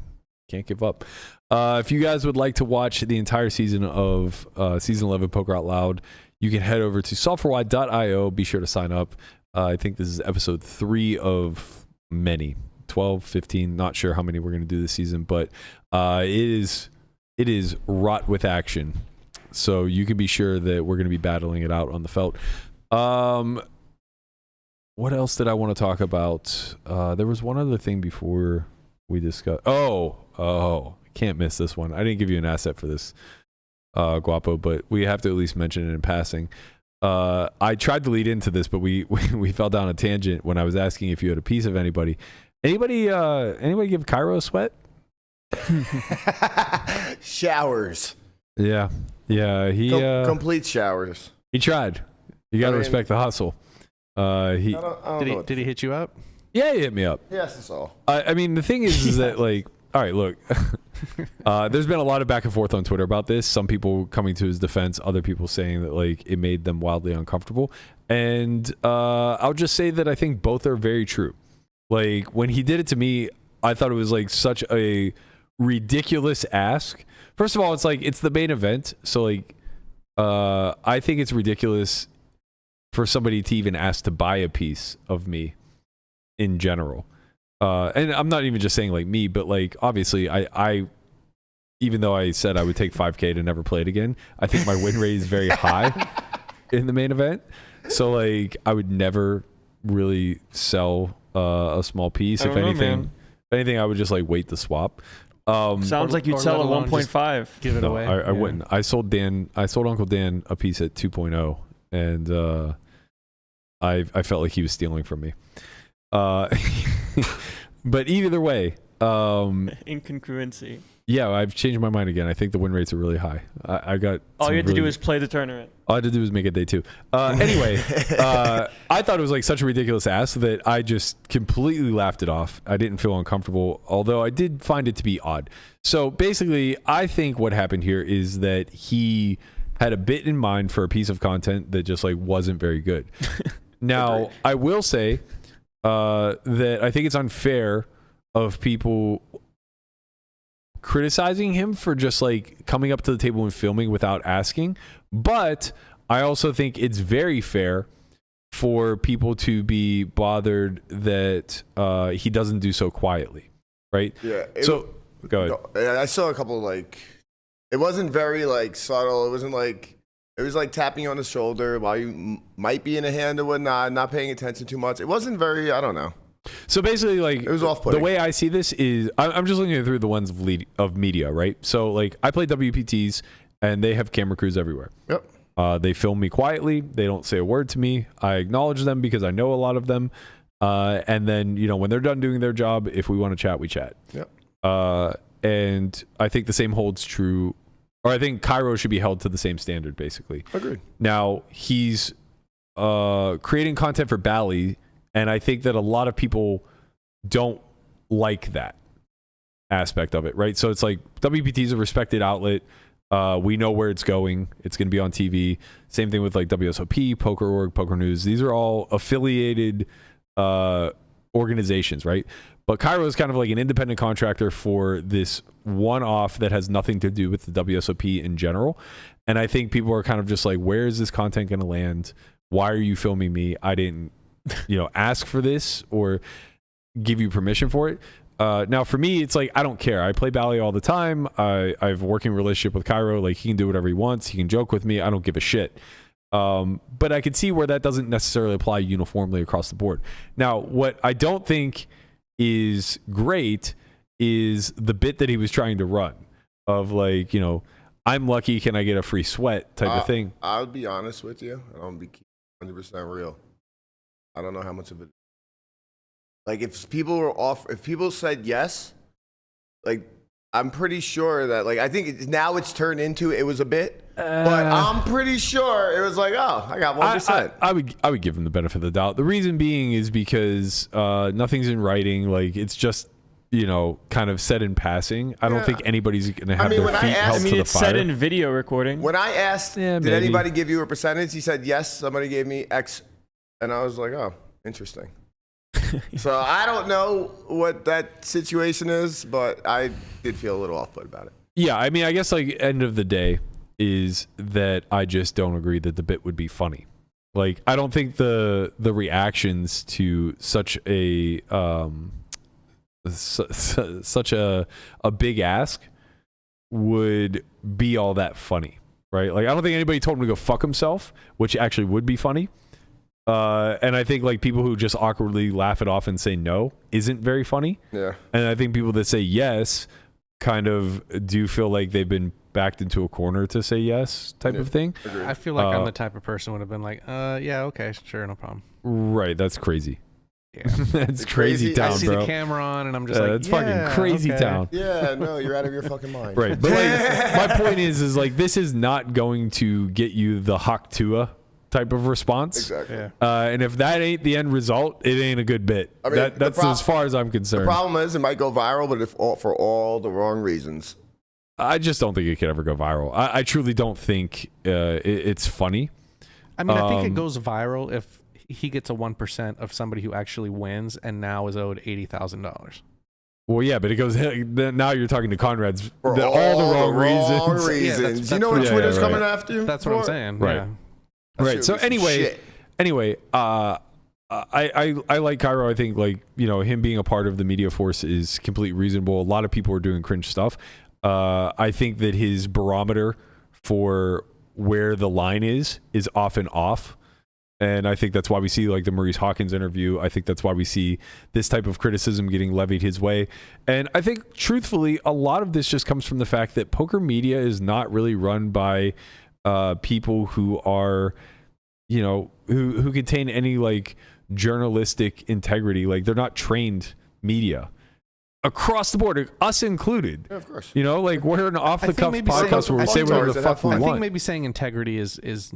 E: Can't give up. If you guys would like to watch the entire season of Season 11 Poker Out Loud, you can head over to softwarewide.io. Be sure to sign up. I think this is episode 3 of many. 12, 15, not sure how many we're going to do this season, but it is wrought with action. So you can be sure that we're going to be battling it out on the felt. What else did I want to talk about? There was one other thing before we discussed. Oh, can't miss this one. I didn't give you an asset for this, Guapo, but we have to at least mention it in passing. I tried to lead into this, but we fell down a tangent when I was asking if you had a piece of anybody. Anybody give Kiero a sweat?
C: Showers.
E: Yeah. He
C: complete showers.
E: He tried. You got to respect the hustle.
C: I don't know
D: Did he hit you up?
E: Yeah, he hit me up.
C: Yes, that's all.
E: I mean, the thing is that like, all right, look, there's been a lot of back and forth on Twitter about this. Some people coming to his defense, other people saying that like it made them wildly uncomfortable. And I'll just say that I think both are very true. Like when he did it to me, I thought it was like such a ridiculous ask. First of all, it's like it's the main event, so like I think it's ridiculous for somebody to even ask to buy a piece of me in general. And I'm not even just saying like me, but like obviously I even though I said I would take 5K to never play it again, I think my win rate is very high in the main event. So like I would never really sell a small piece. If anything, I would just like wait the swap.
F: Sounds like you'd sell at 1.5.
D: Give it away.
E: I wouldn't. I sold Uncle Dan a piece at 2.0 and I felt like he was stealing from me. But either way,
F: incongruency.
E: Yeah, I've changed my mind again. I think the win rates are really high. I got
F: all you had to do is play the tournament.
E: All I had to do was make it day 2. Anyway, I thought it was like such a ridiculous ask that I just completely laughed it off. I didn't feel uncomfortable, although I did find it to be odd. So basically, I think what happened here is that he had a bit in mind for a piece of content that just like wasn't very good. Now, I will say that I think it's unfair of people criticizing him for just like coming up to the table and filming without asking, but I also think it's very fair for people to be bothered that he doesn't do so quietly, right?
C: Yeah.
E: Go ahead.
C: No, I saw a couple like it wasn't very like subtle. It wasn't like it was like tapping you on the shoulder while you might be in a hand or whatnot, not paying attention too much. It wasn't very, I don't know.
E: So basically, like
C: it was off-putting.
E: The way I see this is, I'm just looking through the lens of media, right? So like I play WPTs, and they have camera crews everywhere.
C: Yep.
E: They film me quietly. They don't say a word to me. I acknowledge them because I know a lot of them. And then when they're done doing their job, if we want to chat, we chat.
C: Yep.
E: And I think the same holds true, or I think Kiero should be held to the same standard, basically.
C: Agreed.
E: Now he's creating content for Bally. And I think that a lot of people don't like that aspect of it, right? So it's like WPT is a respected outlet. We know where it's going. It's going to be on TV. Same thing with like WSOP, Poker.org, Poker News. These are all affiliated organizations, right? But Kiero is kind of like an independent contractor for this one-off that has nothing to do with the WSOP in general. And I think people are kind of just like, where is this content going to land? why are you filming me? I didn't, ask for this or give you permission for it. Now for me, it's like, I don't care. I play ballet all the time. I have a working relationship with Kiero. Like, he can do whatever he wants. He can joke with me. I don't give a shit. But I can see where that doesn't necessarily apply uniformly across the board. Now, what I don't think is great is the bit that he was trying to run of like, I'm lucky, can I get a free sweat type of thing.
C: I'll be honest with you. I don't be 100% real. I don't know how much of it. Like, if people said yes, like, I'm pretty sure that, like, I think now it's turned into it was a bit, but I'm pretty sure it was like, oh, I got 1%.
E: I would give him the benefit of the doubt. The reason being is because nothing's in writing. Like, it's just, kind of said in passing. I don't think anybody's going to have their feet held to the fire.
F: It's said in video recording.
C: When I asked, did anybody give you a percentage? He said, yes, somebody gave me X. And I was like, oh, interesting. So I don't know what that situation is, but I did feel a little off-put about it.
E: Yeah, I mean, I guess like end of the day is that I just don't agree that the bit would be funny. Like, I don't think the reactions to such a such a big ask would be all that funny, right? Like, I don't think anybody told him to go fuck himself, which actually would be funny. And I think like people who just awkwardly laugh it off and say no isn't very funny.
C: Yeah.
E: And I think people that say yes kind of do feel like they've been backed into a corner to say yes type of thing.
C: Agreed.
D: I feel like I'm the type of person would have been like, yeah, okay, sure, no problem.
E: Right. That's crazy.
D: Yeah.
E: That's crazy town,
D: I see
E: bro.
D: the camera on and I'm just like,
E: it's fucking crazy town.
C: Yeah, no, you're out of your fucking mind.
E: Right. But like, my point is like, this is not going to get you the Hawk Tua type of response.
C: Exactly.
D: Yeah.
E: And if that ain't the end result, it ain't a good bit.
C: I mean,
E: that's as far as I'm concerned.
C: The problem is it might go viral, but for all the wrong reasons.
E: I just don't think it could ever go viral. I truly don't think it's funny.
D: I mean, I think it goes viral if he gets a 1% of somebody who actually wins and now is owed $80,000.
E: Well, yeah, but it goes. Now you're talking to Conrad's
C: For
E: all the wrong reasons.
C: reasons.
D: Yeah, that's
C: you know what
D: what-
C: Twitter's
E: yeah,
C: coming
D: right.
C: after you?
D: That's what I'm saying.
E: Right.
D: Yeah.
C: That
E: Right.
C: shit
E: So
C: would be some shit.
E: anyway, I like Kiero. I think like him being a part of the media force is completely reasonable. A lot of people are doing cringe stuff. I think that his barometer for where the line is often off. And I think that's why we see like the Maurice Hawkins interview. I think that's why we see this type of criticism getting levied his way. And I think truthfully, a lot of this just comes from the fact that poker media is not really run by people who are, who contain any like journalistic integrity. Like, they're not trained media across the board, us included.
C: Yeah, of course.
E: Like, we're an off the cuff
D: maybe
E: podcast where we say whatever the fuck we
D: I
E: want.
D: think maybe saying integrity is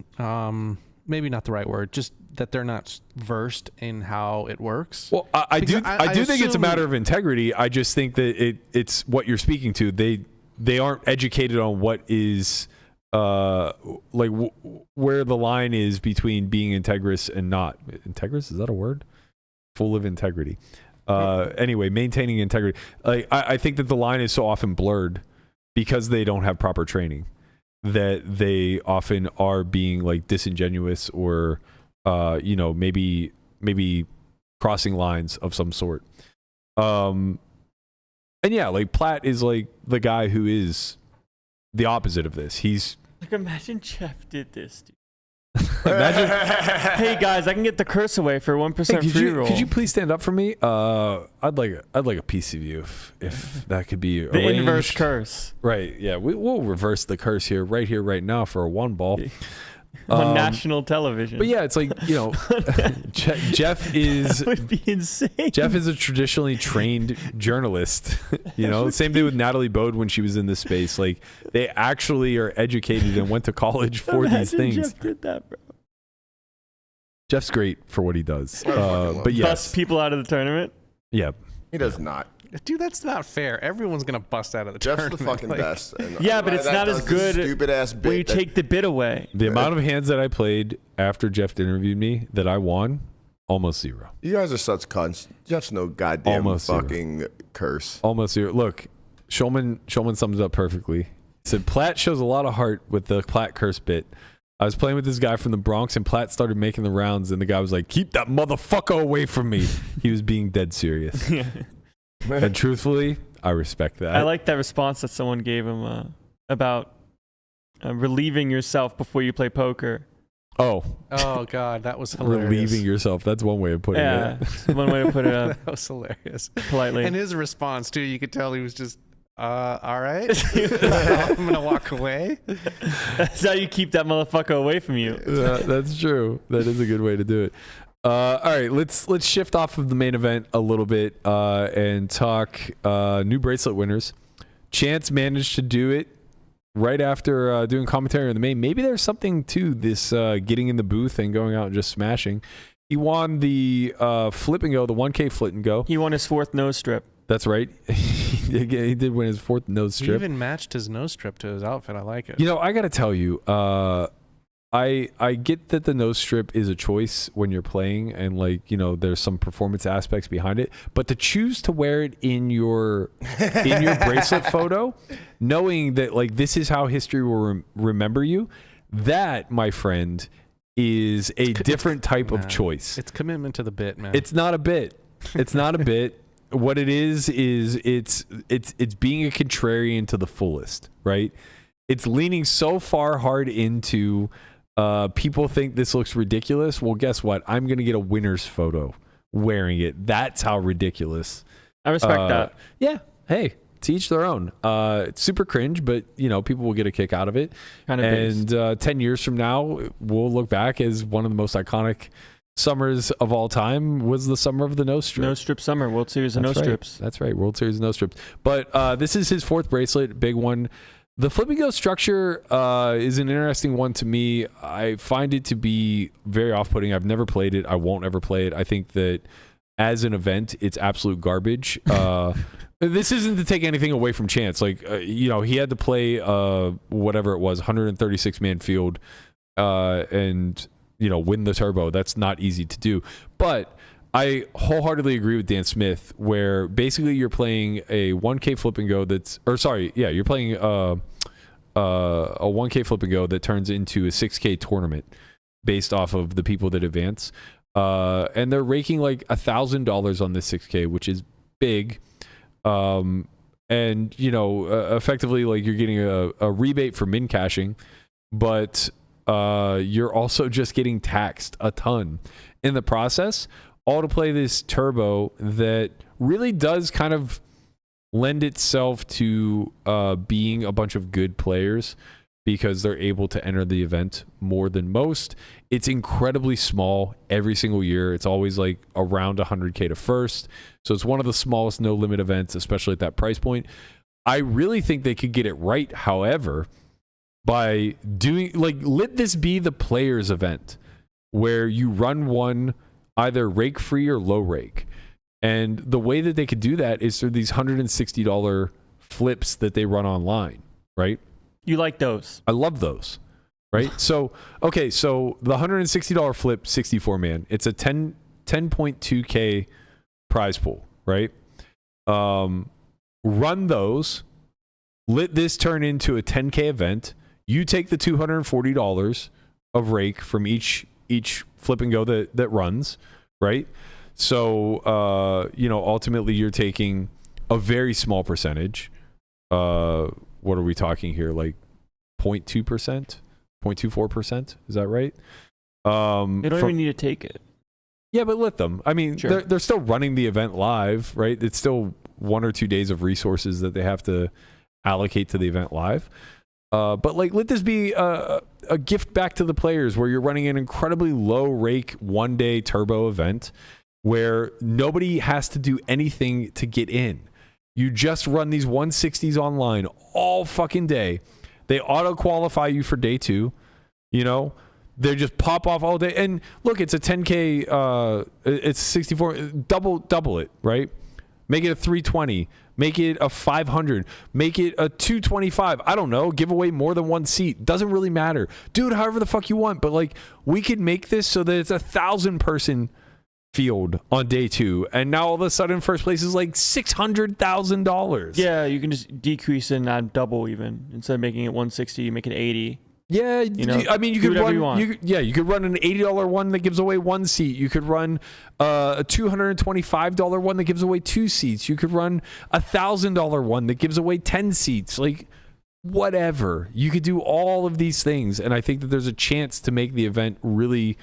D: maybe not the right word. Just that they're not versed in how it works.
E: Well, I do think it's a
D: assume-
E: matter of integrity. I just think that it's what you're speaking to. They aren't educated on what is where the line is between being integrous and not. Integrous, is that a word? Full of integrity. Anyway, maintaining integrity. I think that the line is so often blurred because they don't have proper training, that they often are being like disingenuous or maybe crossing lines of some sort. And yeah, like Platt is like the guy who is the opposite of this. He's
F: Like, imagine Jeff did this, dude.
E: imagine.
F: Hey guys, I can get the curse away for 1% free roll.
E: Could you please stand up for me? I'd like a piece of you if that could be
F: the
E: arranged.
F: inverse curse
E: Right. Yeah. We'll reverse the curse here, right now for a one ball.
F: on national television?
E: But yeah, it's like, Jeff is
F: That would be insane.
E: Jeff is a traditionally trained journalist. Same thing with Natalie Bode when she was in this space. Like, they actually are educated and went to college for these
F: Imagine
E: things.
F: Jeff did that, bro.
E: Jeff's great for what he does.
C: I fucking love
E: But
C: him.
E: yes,
F: Bust people out of the tournament.
E: yeah.
C: He does not.
D: Dude, that's not fair. Everyone's gonna bust out of the
C: Jeff's
D: tournament.
C: the fucking
D: Like,
C: best. And
F: Yeah, but it's
C: that
F: not as
C: does this
F: good
C: Stupid ass bit.
F: Where you take the bid away.
E: The amount of hands that I played after Jeff interviewed me that I won, almost zero.
C: You guys are such cunts. Jeff's no goddamn
E: Almost zero.
C: fucking curse.
E: Almost zero. Look, Shulman sums it up perfectly. He said Platt shows a lot of heart with the Platt curse bit. I was playing with this guy from the Bronx, and Platt started making the rounds, and the guy was like, "Keep that motherfucker away from me." He was being dead serious. And truthfully, I respect that.
F: I like that response that someone gave him about relieving yourself before you play poker.
E: Oh
D: God, that was hilarious.
E: Relieving yourself. That's one way of putting it.
F: Yeah, one way to put it
D: That was hilarious.
F: politely.
D: And his response too, you could tell he was just, all right, I'm gonna walk away.
F: That's how you keep that motherfucker away from you.
E: That's true. That is a good way to do it. All right, let's shift off of the main event a little bit and talk new bracelet winners. Chance managed to do it right after doing commentary on the main. Maybe there's something to this getting in the booth and going out and just smashing. He won the flip and go, the 1K flip and go.
F: He won his 4th nose strip.
E: That's right. He did win his 4th nose strip.
D: He even matched his nose strip to his outfit. I like it.
E: You know, I got to tell you, I get that the nose strip is a choice when you're playing, and like, you know, there's some performance aspects behind it, but to choose to wear it in your bracelet photo, knowing that like this is how history will remember you, that, my friend, is a different type of choice.
D: It's commitment to the bit, man.
E: It's not a bit. It's not a bit. What it is it's being a contrarian to the fullest, right? It's leaning so far hard into people think this looks ridiculous. Well, guess what? I'm going to get a winner's photo wearing it. That's how ridiculous.
F: I respect that.
E: Yeah. Hey, to each their own. It's super cringe, but you know, people will get a kick out of it.
F: Kind of
E: and 10 years from now, we'll look back as one of the most iconic summers of all time was the summer of the nose strip.
F: Nose strip summer, World Series of nose strips.
E: That's right, World Series of nose strips. But this is his 4th bracelet, big one. The flip and go structure is an interesting one to me. I find it to be very off-putting. I've never played it. I won't ever play it. I think that as an event, it's absolute garbage. This isn't to take anything away from Chance. Like, you know, he had to play whatever it was, 136-man field, and you know, win the turbo. That's not easy to do. But I wholeheartedly agree with Dan Smith, where basically you're playing a 1K flip and go you're playing a 1K flip and go that turns into a 6K tournament based off of the people that advance. And they're raking like $1,000 on this 6K, which is big. And, you know, effectively, like, you're getting a rebate for min cashing, but you're also just getting taxed a ton in the process, all to play this turbo that really does kind of lend itself to being a bunch of good players because they're able to enter the event more than most. It's incredibly small every single year. It's always like around 100K to first. So it's one of the smallest no limit events, especially at that price point. I really think they could get it right, however, by doing, like, let this be the players event where you run one either rake free or low rake. And the way that they could do that is through these $160 flips that they run online, right?
F: You like those?
E: I love those, right? So, okay, so the $160 flip 64-man, it's a 10.2K prize pool, right? Run those, let this turn into a 10K event. You take the $240 of rake from each flip and go that runs, right? So, you know, ultimately you're taking a very small percentage. What are we talking here? Like 0.2%, 0.24%? Is that right?
F: You don't even need to take it.
E: Yeah, but let them. I mean,
F: Sure.
E: they're still running the event live, right? It's still 1 or 2 days of resources that they have to allocate to the event live. But like, let this be a gift back to the players where you're running an incredibly low rake 1-day turbo event where nobody has to do anything to get in. You just run these 160s online all fucking day. They auto qualify you for day 2. You know, they just pop off all day. And look, it's a 10K. It's 64. Double it, right? Make it a 320. Make it a 500. Make it a 225. I don't know. Give away more than one seat. Doesn't really matter. Do it however the fuck you want. But like, we could make this so that it's 1,000-person field on day 2. And now all of a sudden first place is like $600,000.
F: Yeah, you can just decrease it and add double even. Instead of making it 160, you make it 80.
E: Yeah, I mean, you could
F: whatever
E: run.
F: you want.
E: You could run an $80 one that gives away 1 seat. You could run a $225 one that gives away 2 seats. You could run a $1,000 one that gives away 10 seats. Like, whatever. You could do all of these things, and I think that there's a chance to make the event really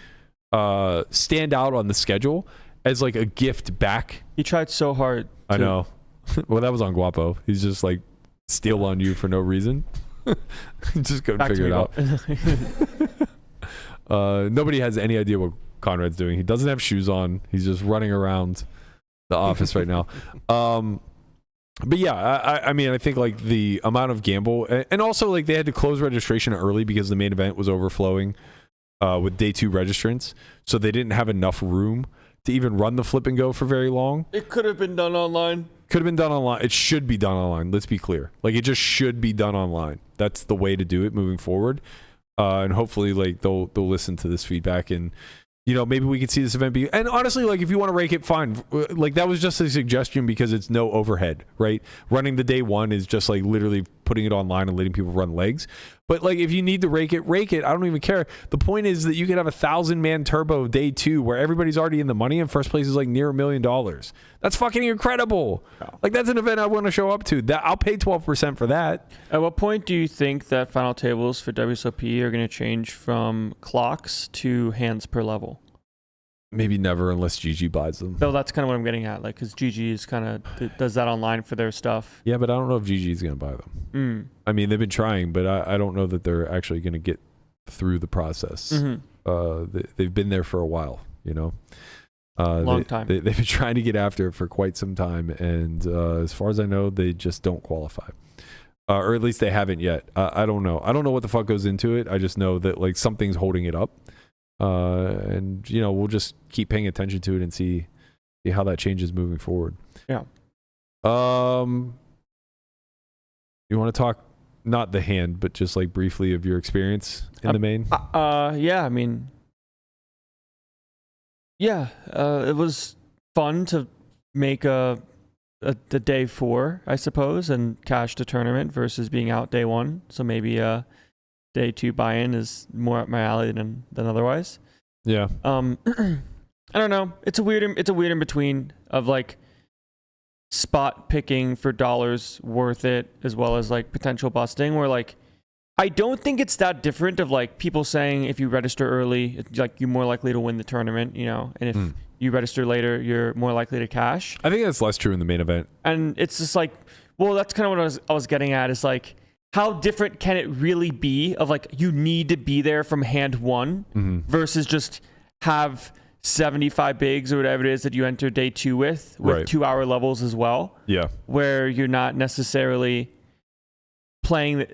E: stand out on the schedule as like a gift back.
F: He tried so hard.
E: I know. Well, that was on Guapo. He's just like steal on you for no reason. Just couldn't figure it out. Nobody has any idea what Conrad's doing. He doesn't have shoes on. He's just running around the office right now. But yeah, I mean, I think like the amount of gamble, and also like they had to close registration early because the main event was overflowing with day 2 registrants, so they didn't have enough room to even run the flip and go for very long.
F: It could have been done online.
E: Could have been done online. It should be done online. Let's be clear. Like, it just should be done online. That's the way to do it moving forward. And hopefully, like, they'll listen to this feedback, and maybe we could see this event be. And honestly, like, if you want to rake it, fine. Like, that was just a suggestion because it's no overhead, right? Running the day 1 is just like literally putting it online and letting people run legs. But like, if you need to rake it, rake it. I don't even care. The point is that you could have 1,000-man turbo day 2 where everybody's already in the money and first place is like near $1 million. That's fucking incredible. Wow. Like, that's an event I want to show up to. That I'll pay 12% for that.
F: At what point do you think that final tables for WSOP are going to change from clocks to hands per level?
E: Maybe never, unless GG buys them.
F: No, that's kind of what I'm getting at. Like, because GG is kind of does that online for their stuff.
E: Yeah, but I don't know if GG is going to buy them. I mean, they've been trying, but I don't know that they're actually going to get through the process. They've been there for a while,
F: Long time.
E: They've been trying to get after it for quite some time, and as far as I know, they just don't qualify. Or at least they haven't yet. I don't know. I don't know what the fuck goes into it. I just know that like something's holding it up. And we'll just keep paying attention to it and see how that changes moving forward.
F: Yeah.
E: You want to talk not the hand, but just like briefly of your experience in the main?
F: Yeah. I mean, yeah. It was fun to make the day 4, I suppose, and cash the tournament versus being out day 1. So maybe day 2 buy-in is more up my alley than otherwise.
E: Yeah.
F: I don't know. It's a weird in between of like spot picking for dollars worth it as well as like potential busting, where like I don't think it's that different of like people saying if you register early, it's like you're more likely to win the tournament, and if you register later, you're more likely to cash.
E: I think that's less true in the main event.
F: And it's just like, well, that's kind of what I was getting at, is like, how different can it really be of like you need to be there from hand 1 versus just have 75 bigs or whatever it is that you enter day 2 with
E: right.
F: 2-hour levels as well.
E: Yeah.
F: Where you're not necessarily playing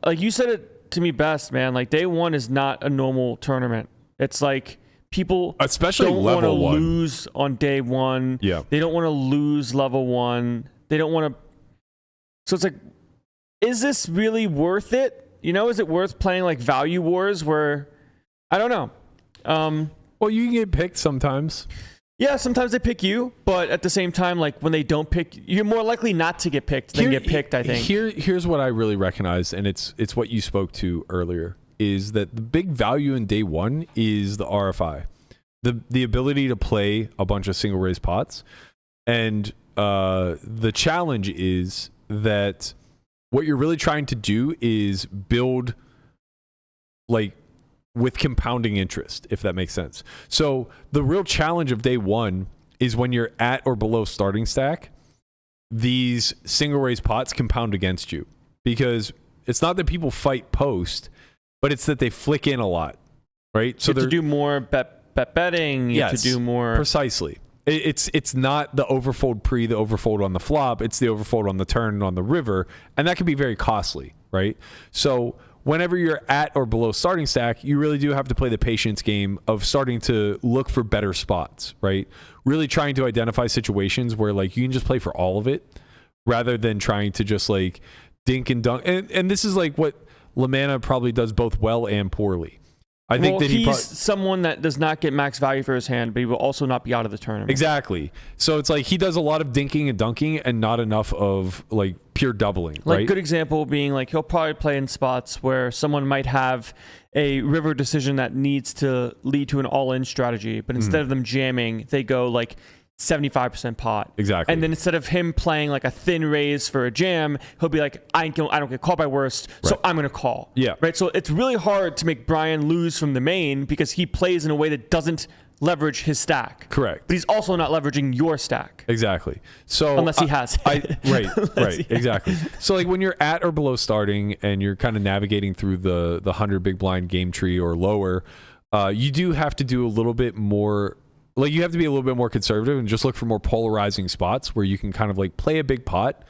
F: like you said it to me best, man. Like day 1 is not a normal tournament. It's like people
E: especially
F: don't want to lose on day 1.
E: Yeah.
F: They don't want to lose level 1. They don't want to. So it's like, is this really worth it? Is it worth playing like value wars where, I don't know.
E: Well, you can get picked sometimes.
F: Yeah, sometimes they pick you, but at the same time, like when they don't pick, you're more likely not to get picked than get picked, I think.
E: Here's what I really recognize, and it's what you spoke to earlier, is that the big value in day 1 is the RFI. The ability to play a bunch of single raise pots. And the challenge is that what you're really trying to do is build like with compounding interest, if that makes sense. So the real challenge of day 1 is when you're at or below starting stack, these single raise pots compound against you, because it's not that people fight post, but it's that they flick in a lot, right?
F: So you have to do more betting. You have to do more.
E: Precisely. It's not the overfold pre, the overfold on the flop. It's the overfold on the turn and on the river. And that can be very costly, right? So whenever you're at or below starting stack, you really do have to play the patience game of starting to look for better spots, right? Really trying to identify situations where like you can just play for all of it rather than trying to just like dink and dunk. And this is like what Lamanna probably does both well and poorly, I think that
F: he's someone that does not get max value for his hand, but he will also not be out of the tournament.
E: Exactly. So it's like he does a lot of dinking and dunking and not enough of like pure doubling.
F: Like
E: right?
F: good example being like he'll probably play in spots where someone might have a river decision that needs to lead to an all-in strategy, but instead of them jamming, they go like 75% pot.
E: Exactly.
F: And then instead of him playing like a thin raise for a jam, he'll be like, I don't get called by worst, so I'm going to call.
E: Yeah.
F: Right. So it's really hard to make Brian lose from the main because he plays in a way that doesn't leverage his stack.
E: Correct.
F: But he's also not leveraging your stack.
E: Exactly. So
F: unless he has.
E: Right. Exactly. So like when you're at or below starting and you're kind of navigating through the 100 big blind game tree or lower, you do have to do a little bit more. Like you have to be a little bit more conservative and just look for more polarizing spots where you can kind of like play a big pot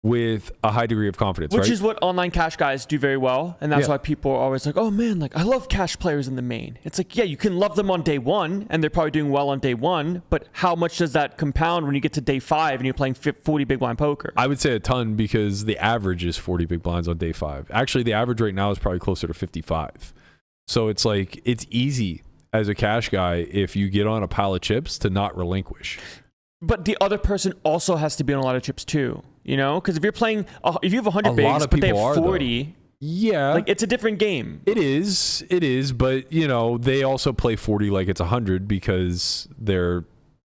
E: with a high degree of confidence.
F: Which is what online cash guys do very well. And that's why people are always like, oh man, like I love cash players in the main. It's like, yeah, you can love them on day one and they're probably doing well on day one, but how much does that compound when you get to day 5 and you're playing 40 big blind poker?
E: I would say a ton because the average is 40 big blinds on day 5. Actually, the average right now is probably closer to 55. So it's like, it's easy as a cash guy if you get on a pile of chips to not relinquish.
F: But the other person also has to be on a lot of chips too, you know? Because if you're playing, if you have 100 bigs, but they have 40,
E: yeah,
F: like it's a different game.
E: It is, but you know, they also play 40 like it's 100 because they're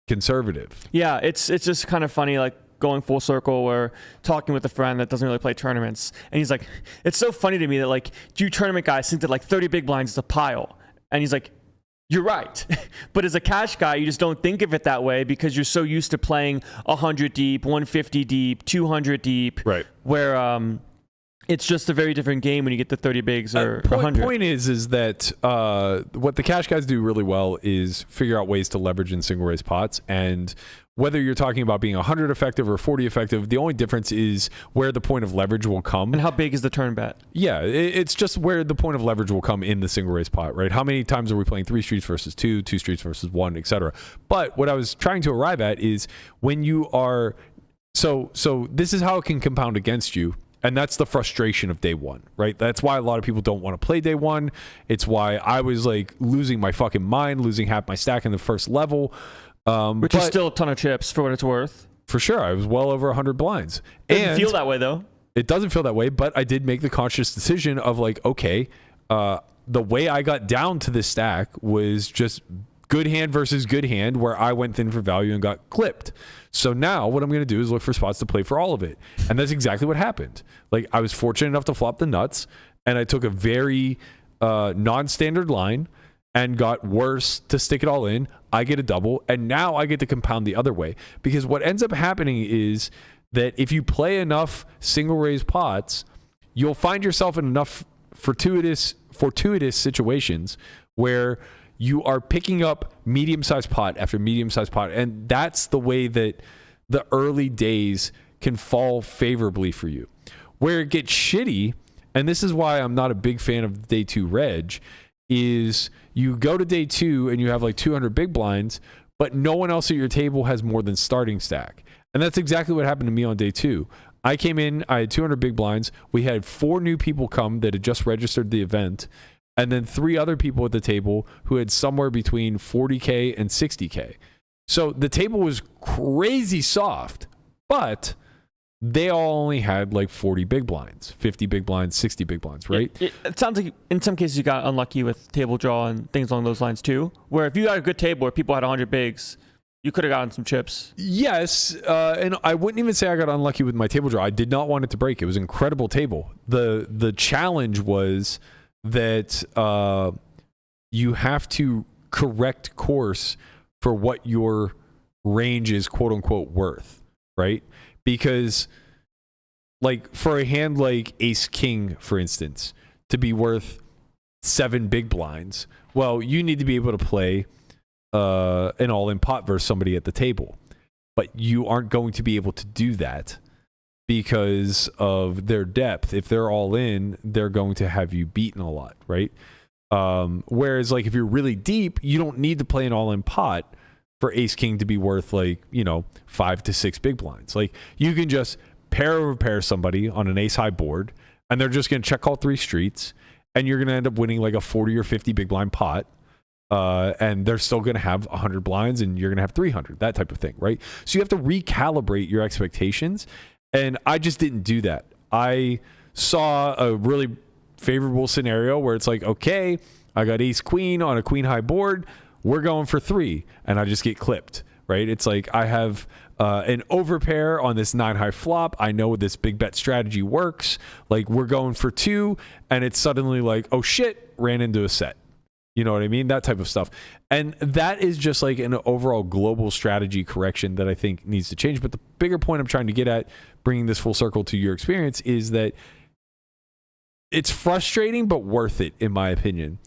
E: conservative.
F: Yeah, it's just kind of funny, like going full circle or talking with a friend that doesn't really play tournaments. And he's like, it's so funny to me that like, you tournament guys think that like 30 big blinds is a pile. And he's like, you're right. But as a cash guy, you just don't think of it that way because you're so used to playing 100 deep, 150 deep, 200 deep,
E: right?
F: Where it's just a very different game when you get to 30 bigs or 100.
E: Point is that what the cash guys do really well is figure out ways to leverage in single raise pots. And whether you're talking about being 100 effective or 40 effective, the only difference is where the point of leverage will come.
F: And how big is the turn bet?
E: Yeah, it's just where the point of leverage will come in the single raise pot, right? How many times are we playing 3 streets versus 2, 2 streets versus 1, etc. But what I was trying to arrive at is when you are... So this is how it can compound against you. And that's the frustration of day one, right? That's why a lot of people don't want to play day one. It's why I was like losing my fucking mind, losing half my stack in the first level.
F: Which is still a ton of chips for what it's worth.
E: For sure. I was well over 100 blinds.
F: It doesn't feel that way though.
E: It doesn't feel that way, but I did make the conscious decision of like, okay, the way I got down to this stack was just good hand versus good hand where I went thin for value and got clipped. So now what I'm going to do is look for spots to play for all of it. And that's exactly what happened. Like I was fortunate enough to flop the nuts and I took a very non-standard line and got worse to stick it all in. I get a double, and now I get to compound the other way. Because what ends up happening is that if you play enough single raise pots, you'll find yourself in enough fortuitous situations where you are picking up medium-sized pot after medium-sized pot. And that's the way that the early days can fall favorably for you. Where it gets shitty, and this is why I'm not a big fan of day 2 reg, is you go to day 2 and you have like 200 big blinds, but no one else at your table has more than starting stack. And that's exactly what happened to me on day 2. I came in, I had 200 big blinds. We had 4 new people come that had just registered the event, and then 3 other people at the table who had somewhere between 40K and 60K. So the table was crazy soft, but they all only had like 40 big blinds, 50 big blinds, 60 big blinds, right?
F: It sounds like in some cases you got unlucky with table draw and things along those lines too, where if you had a good table where people had 100 bigs, you could have gotten some chips.
E: Yes, and I wouldn't even say I got unlucky with my table draw. I did not want it to break. It was an incredible table. The challenge was that you have to correct course for what your range is quote unquote worth, right? Because like for a hand like ace king, for instance, to be worth 7 big blinds, well, you need to be able to play an all-in pot versus somebody at the table. But you aren't going to be able to do that because of their depth. If they're all in, they're going to have you beaten a lot, right? Whereas like if you're really deep, you don't need to play an all-in pot for ace king to be worth like, 5 to 6 big blinds. Like you can just pair over pair somebody on an ace high board and they're just going to check all 3 streets and you're going to end up winning like a 40 or 50 big blind pot. And they're still going to have 100 blinds and you're going to have 300, that type of thing, right? So you have to recalibrate your expectations. And I just didn't do that. I saw a really favorable scenario where it's like, okay, I got ace queen on a queen high board. We're going for 3. And I just get clipped, right? It's like I have an overpair on this 9 high flop. I know this big bet strategy works. Like we're going for 2. And it's suddenly like, oh shit, ran into a set. You know what I mean? That type of stuff. And that is just like an overall global strategy correction that I think needs to change. But the bigger point I'm trying to get at, bringing this full circle to your experience, is that it's frustrating but worth it, in my opinion,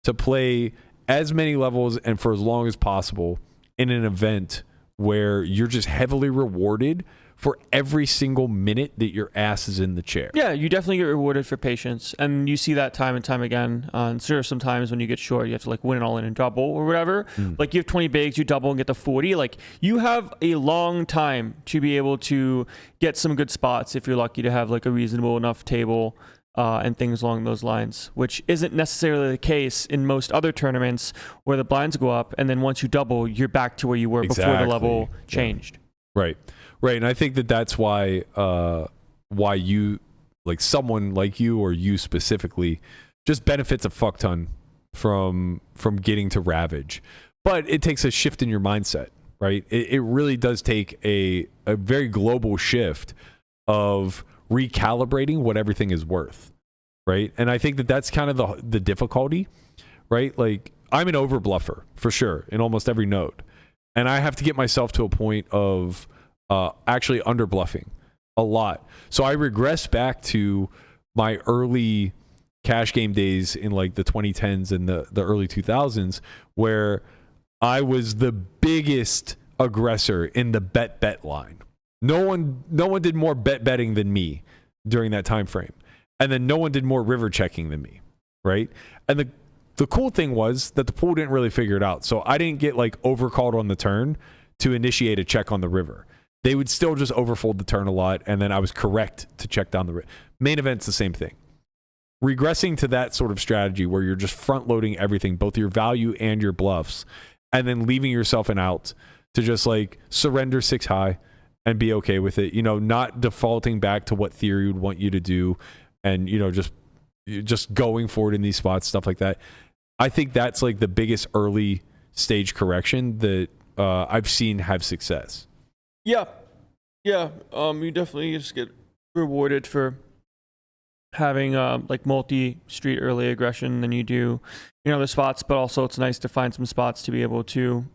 E: to play as many levels and for as long as possible in an event where you're just heavily rewarded for every single minute that your ass is in the chair.
F: Yeah, you definitely get rewarded for patience, and you see that time and time again. Sure, sometimes when you get short, you have to like win it all in and double or whatever. Like you have 20 bigs, you double and get the 40. Like you have a long time to be able to get some good spots if you're lucky to have like a reasonable enough table and things along those lines, which isn't necessarily the case in most other tournaments where the blinds go up, and then once you double, you're back to where you were before the level changed.
E: Right. Right, and I think that that's why you, like someone like you or you specifically, just benefits a fuck ton from getting to Ravage. But it takes a shift in your mindset, right? It really does take a very global shift of recalibrating what everything is worth, right? And I think that that's kind of the difficulty, right? Like I'm an overbluffer for sure in almost every node, and I have to get myself to a point of actually under bluffing a lot. So I regress back to my early cash game days in like the 2010s and the early 2000s, where I was the biggest aggressor in the bet line. No one did more betting than me during that time frame. And then no one did more river checking than me, right? And the cool thing was that the pool didn't really figure it out. So I didn't get like overcalled on the turn to initiate a check on the river. They would still just overfold the turn a lot, and then I was correct to check down the river. Main event's the same thing. Regressing to that sort of strategy where you're just front-loading everything, both your value and your bluffs, and then leaving yourself an out to just like surrender 6 high and be okay with it. You know, not defaulting back to what theory would want you to do, and you know, just going forward in these spots, stuff like that. I think that's like the biggest early stage correction that I've seen have success.
F: Yeah. You definitely just get rewarded for having like multi-street early aggression than you do in other spots, but also it's nice to find some spots to be able to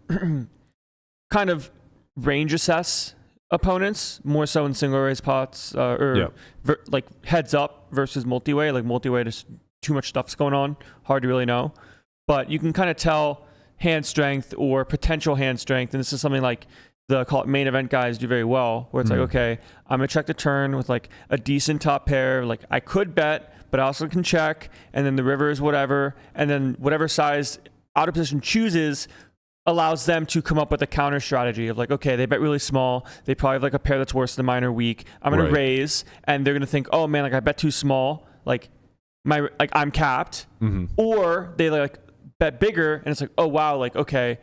F: kind of range assess opponents more so in single raise pots like heads up versus multi-way. Like multi-way, just too much stuff's going on, hard to really know, but you can kind of tell hand strength or potential hand strength, and this is something like the call it main event guys do very well, where it's like, okay, I'm gonna check the turn with like a decent top pair. Like I could bet, but I also can check, and then the river is whatever, and then whatever size out of position chooses allows them to come up with a counter strategy of like, okay, they bet really small, they probably have like a pair that's worse than mine or weak. I'm gonna raise, and they're gonna think, oh man, like I bet too small, like I'm capped, or they like bet bigger, and it's like, oh wow, like okay,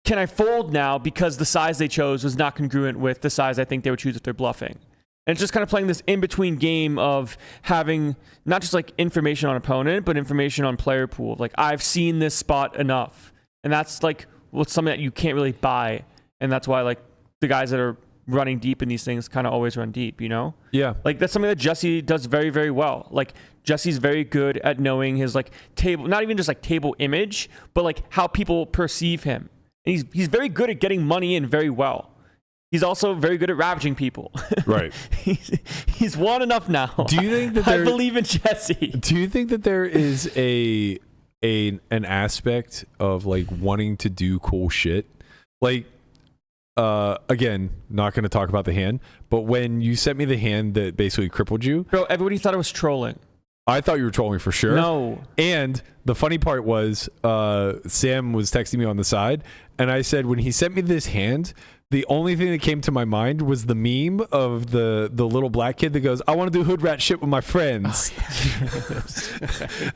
F: can I fold now because the size they chose was not congruent with the size I think they would choose if they're bluffing? And it's just kind of playing this in-between game of having not just like information on opponent, but information on player pool. Like I've seen this spot enough, and that's like what's something that you can't really buy, and that's why like the guys that are running deep in these things kind of always run deep, you know? Yeah. Like that's something that Jesse does very, very well. Like Jesse's very good at knowing his like table, not even just like table image, but like how people perceive him. And he's very good at getting money in very well. He's also very good at ravaging people. Right. he's won enough now. Do you think that I believe in Jesse?
E: Do you think that there is an aspect of like wanting to do cool shit? Like, again, not going to talk about the hand, but when you sent me the hand that basically crippled you,
F: bro, everybody thought I was trolling.
E: I thought you were trolling for sure.
F: No.
E: And the funny part was, Sam was texting me on the side, and I said, when he sent me this hand, The only thing that came to my mind was the meme of the little black kid that goes, "I want to do hood rat shit with my friends."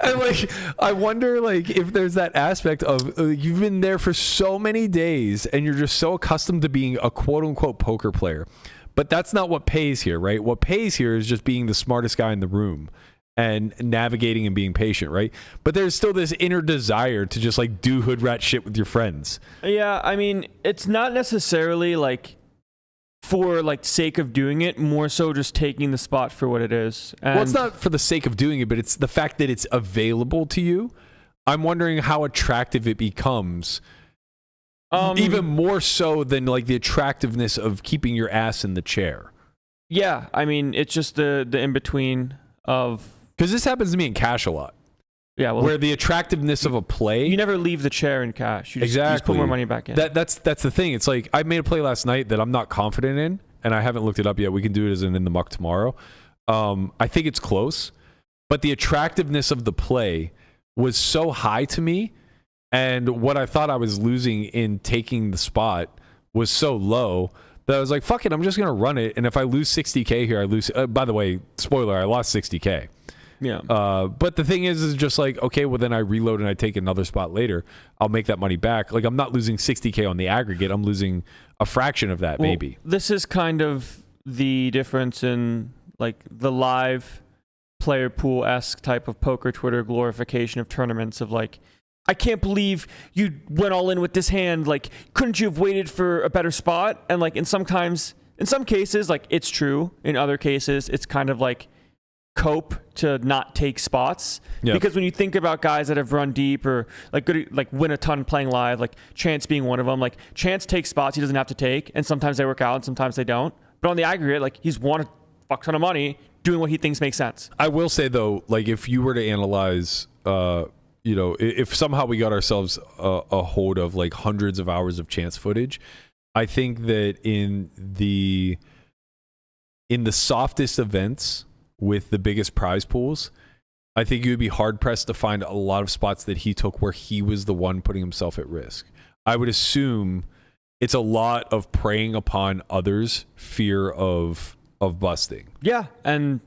E: And like, I wonder like if there's that aspect of you've been there for so many days and you're just so accustomed to being a quote unquote poker player. But that's not what pays here, right? What pays here is just being the smartest guy in the room and navigating and being patient, right? But there's still this inner desire to just like do hood rat shit with your friends.
F: Yeah, I mean, it's not necessarily like for like sake of doing it, more so just taking the spot for what it is. And
E: Well, it's not for the sake of doing it, but it's the fact that it's available to you. I'm wondering how attractive it becomes, even more so than like the attractiveness of keeping your ass in the chair.
F: Yeah, I mean, it's just the in-between of...
E: Because this happens to me in cash a lot.
F: Yeah, well,
E: where the attractiveness of a play,
F: you never leave the chair in cash. You just put more money back in.
E: That's the thing. It's like I made a play last night that I'm not confident in, and I haven't looked it up yet. We can do it as an in the muck tomorrow. I think it's close, but the attractiveness of the play was so high to me, and what I thought I was losing in taking the spot was so low that I was like, "Fuck it, I'm just gonna run it." And if I lose 60K here, I lose. By the way, spoiler: I lost 60K.
F: Yeah.
E: But the thing is just like, okay, well then I reload and I take another spot later. I'll make that money back. Like I'm not losing 60K on the aggregate. I'm losing a fraction of that, maybe.
F: This is kind of the difference in like the live player pool-esque type of poker Twitter glorification of tournaments of like, I can't believe you went all in with this hand. Like, couldn't you have waited for a better spot? And like in some cases, like it's true. In other cases, it's kind of like cope to not take spots. Yep. Because when you think about guys that have run deep or like good, like win a ton playing live, like Chance being one of them, like Chance takes spots he doesn't have to take, and sometimes they work out and sometimes they don't. But on the aggregate, like he's won a fuck ton of money doing what he thinks makes sense.
E: I will say though, like if you were to analyze, you know, if somehow we got ourselves a hold of like hundreds of hours of Chance footage, I think that in the softest events with the biggest prize pools, I think you would be hard pressed to find a lot of spots that he took where he was the one putting himself at risk. I would assume it's a lot of preying upon others' fear of busting.
F: Yeah, and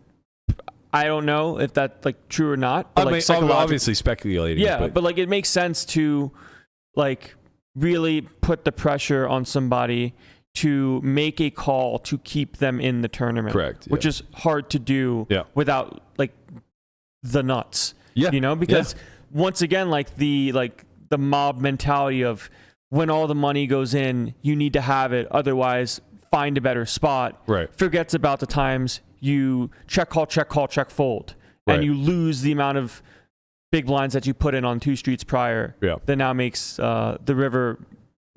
F: I don't know if that's like true or not. But, like,
E: I'm obviously speculating.
F: Yeah, but like it makes sense to like really put the pressure on somebody to make a call to keep them in the tournament.
E: Correct.
F: Which is hard to do without like the nuts.
E: Yeah.
F: You know, because once again, like the mob mentality of when all the money goes in, you need to have it. Otherwise, find a better spot.
E: Right.
F: Forgets about the times you check, call, fold.
E: Right.
F: And you lose the amount of big blinds that you put in on 2 streets prior.
E: Yeah.
F: That now makes the river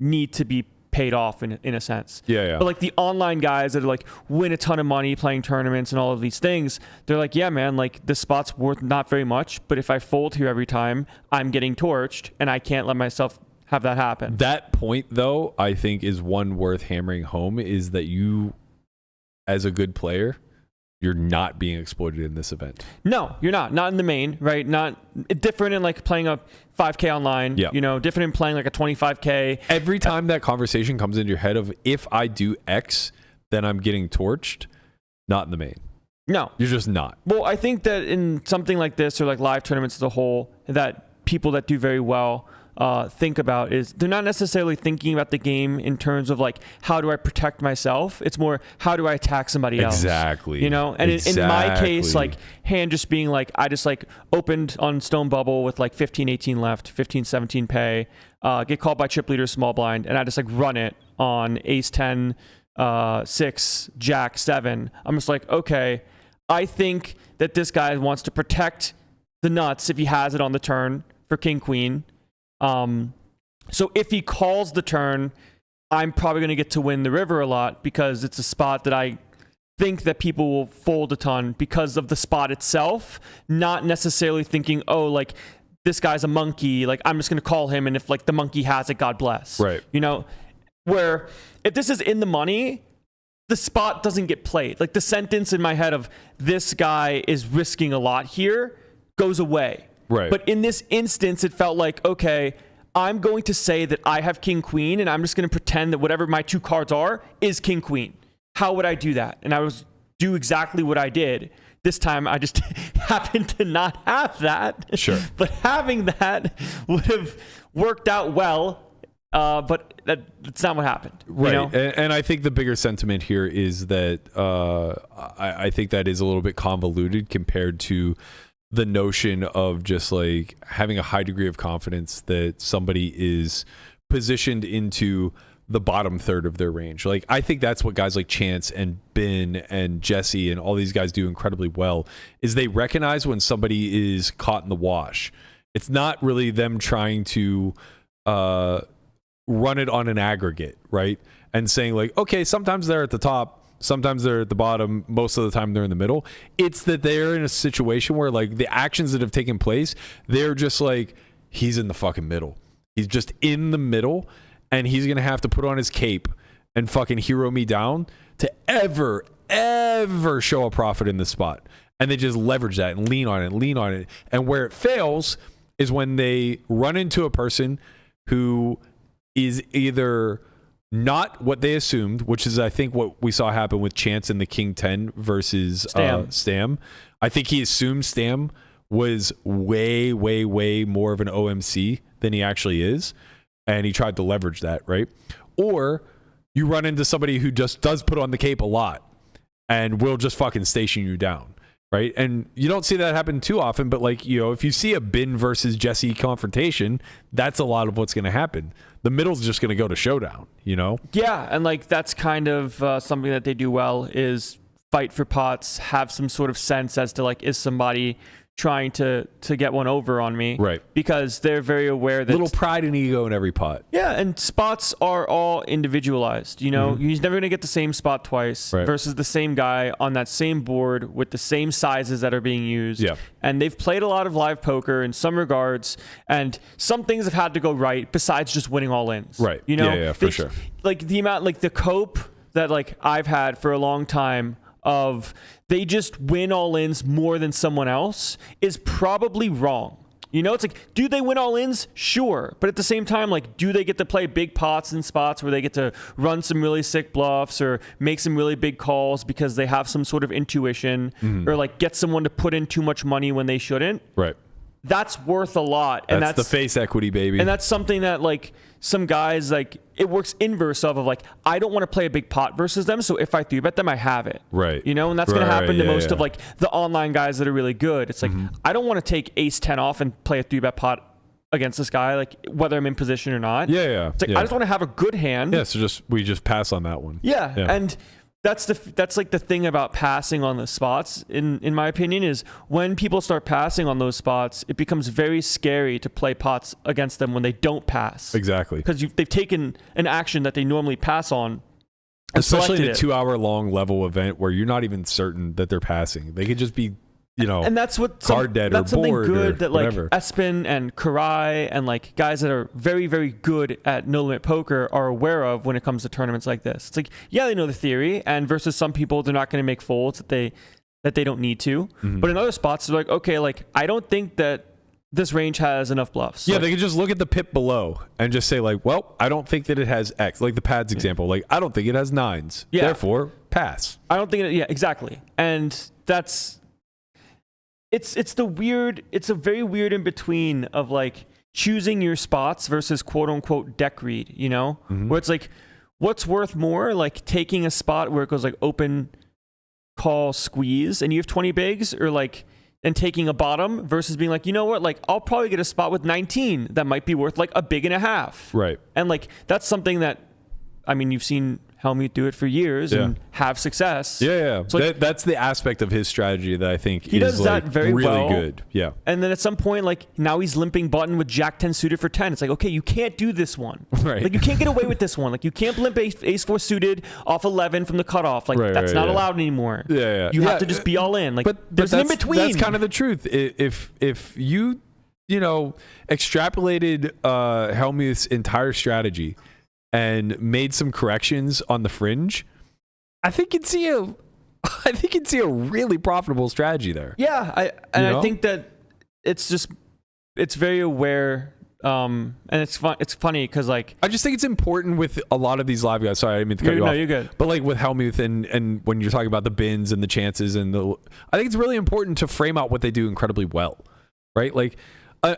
F: need to be paid off in a sense.
E: Yeah.
F: But like the online guys that are like win a ton of money playing tournaments and all of these things, they're like, yeah, man, like this spot's worth not very much, but if I fold here every time, I'm getting torched and I can't let myself have that happen.
E: That point though, I think is one worth hammering home, is that you, as a good player, you're not being exploited in this event.
F: No, you're not. Not in the main, right? Not different in like playing a 5K online.
E: Yeah.
F: You know, different in playing like a 25K.
E: Every time that conversation comes into your head of if I do X, then I'm getting torched. Not in the main.
F: No,
E: you're just not.
F: Well, I think that in something like this or like live tournaments as a whole, that people that do very well think about is they're not necessarily thinking about the game in terms of like, how do I protect myself? It's more, how do I attack somebody else?
E: Exactly.
F: You know, and in my case, like hand just being like, I just like opened on Stone Bubble with like 15, 18 left, 15, 17 pay, get called by chip leader small blind, and I just like run it on ace 10, 6, jack 7. I'm just like, okay, I think that this guy wants to protect the nuts if he has it on the turn for king queen. So if he calls the turn, I'm probably going to get to win the river a lot because it's a spot that I think that people will fold a ton because of the spot itself, not necessarily thinking, oh, like this guy's a monkey, like I'm just going to call him, and if like the monkey has it, God bless.
E: Right.
F: You know, where if this is in the money, the spot doesn't get played. Like the sentence in my head of this guy is risking a lot here goes away.
E: Right.
F: But in this instance, it felt like, okay, I'm going to say that I have king queen, and I'm just going to pretend that whatever my 2 cards are is king queen. How would I do that? And I was do exactly what I did. This time I just happened to not have that.
E: Sure.
F: But having that would have worked out well. But that's not what happened.
E: Right.
F: You know?
E: And I think the bigger sentiment here is that I think that is a little bit convoluted compared to the notion of just like having a high degree of confidence that somebody is positioned into the bottom third of their range. Like, I think that's what guys like Chance and Ben and Jesse and all these guys do incredibly well, is they recognize when somebody is caught in the wash. It's not really them trying to run it on an aggregate, right? And saying like, okay, sometimes they're at the top, sometimes they're at the bottom, most of the time they're in the middle. It's that they're in a situation where like the actions that have taken place, they're just like, he's in the fucking middle. He's just in the middle, and he's going to have to put on his cape and fucking hero me down to ever show a profit in this spot. And they just leverage that and lean on it. And where it fails is when they run into a person who is either not what they assumed, which is I think what we saw happen with Chance and the King 10 versus Stam. I think he assumed Stam was way more of an OMC than he actually is, and he tried to leverage that, right? Or you run into somebody who just does put on the cape a lot and will just fucking station you down, right? And you don't see that happen too often, but like, you know, if you see a Ben versus Jesse confrontation, that's a lot of what's going to happen. The middle's just going to go to showdown, you know?
F: Yeah, and like that's kind of something that they do well is fight for pots, have some sort of sense as to like, is somebody trying to get one over on me?
E: Right.
F: Because they're very aware that
E: little pride and ego in every pot.
F: Yeah, and spots are all individualized. You know, he's never going to get the same spot twice versus the same guy on that same board with the same sizes that are being used.
E: Yeah.
F: And they've played a lot of live poker in some regards, and some things have had to go right besides just winning all ins.
E: Right.
F: You know,
E: yeah, for sure.
F: Like the amount, like the cope that like I've had for a long time of they just win all ins more than someone else is probably wrong. You know, it's like, do they win all ins? Sure. But at the same time, like, do they get to play big pots and spots where they get to run some really sick bluffs or make some really big calls because they have some sort of intuition or like get someone to put in too much money when they shouldn't?
E: Right.
F: That's worth a lot. And
E: that's the face equity, baby.
F: And that's something that like some guys, like it works inverse of like, I don't want to play a big pot versus them. So if I 3-bet them, I have it.
E: Right.
F: You know, and that's going to happen to most of like the online guys that are really good. It's like, I don't want to take ace 10 off and play a 3-bet pot against this guy, like whether I'm in position or not.
E: Yeah.
F: It's like, I just want to have a good hand.
E: Yeah. So we just pass on that one.
F: Yeah. And that's like the thing about passing on the spots, in my opinion, is when people start passing on those spots, it becomes very scary to play pots against them when they don't pass.
E: Exactly.
F: Because they've taken an action that they normally pass on.
E: Especially in a 2-hour-long level event where you're not even certain that they're passing. They could just be, you know,
F: and that's what
E: card dead
F: that's
E: or
F: something
E: bored
F: good
E: or
F: that like
E: whatever.
F: Espen and Karai and like guys that are very, very good at no limit poker are aware of when it comes to tournaments like this. It's like, yeah, they know the theory, and versus some people, they're not going to make folds that they don't need to. But in other spots, they're like, okay, like I don't think that this range has enough bluffs.
E: Yeah,
F: like,
E: they can just look at the pip below and just say like, well, I don't think that it has X. Like the pads example, like I don't think it has 9s.
F: Yeah.
E: Therefore, pass.
F: I don't think yeah, exactly. And that's it's a very weird in between of like choosing your spots versus quote unquote deck read, you know? Where it's like, what's worth more, like taking a spot where it goes like open, call, squeeze, and you have 20 bigs, or like and taking a bottom versus being like, you know what, like I'll probably get a spot with 19 that might be worth like a big and a half.
E: Right.
F: And like that's something that, I mean, you've seen Helmut do it for years and have success.
E: Yeah.
F: So like,
E: that's the aspect of his strategy that I think
F: he
E: is
F: does that
E: like
F: very
E: really
F: well.
E: good. Yeah.
F: And then at some point, like now he's limping button with Jack 10 suited for 10. It's like, okay, you can't do this one.
E: Right.
F: Like you can't get away with this one. Like you can't limp ace 4 suited off 11 from the cutoff. Like that's not allowed anymore.
E: Yeah.
F: You have to just be all in. Like
E: but
F: there's an in between.
E: That's kind of the truth. If you know, extrapolated Helmut's entire strategy and made some corrections on the fringe, I think you'd see a really profitable strategy there.
F: Yeah, I think that it's very aware And it's fun. It's funny because like
E: I just think it's important with a lot of these live guys. Sorry, I didn't mean to cut you off.
F: No, you're good.
E: But like with Helmuth and when you're talking about the bins and the chances I think it's really important to frame out what they do incredibly well, right? Like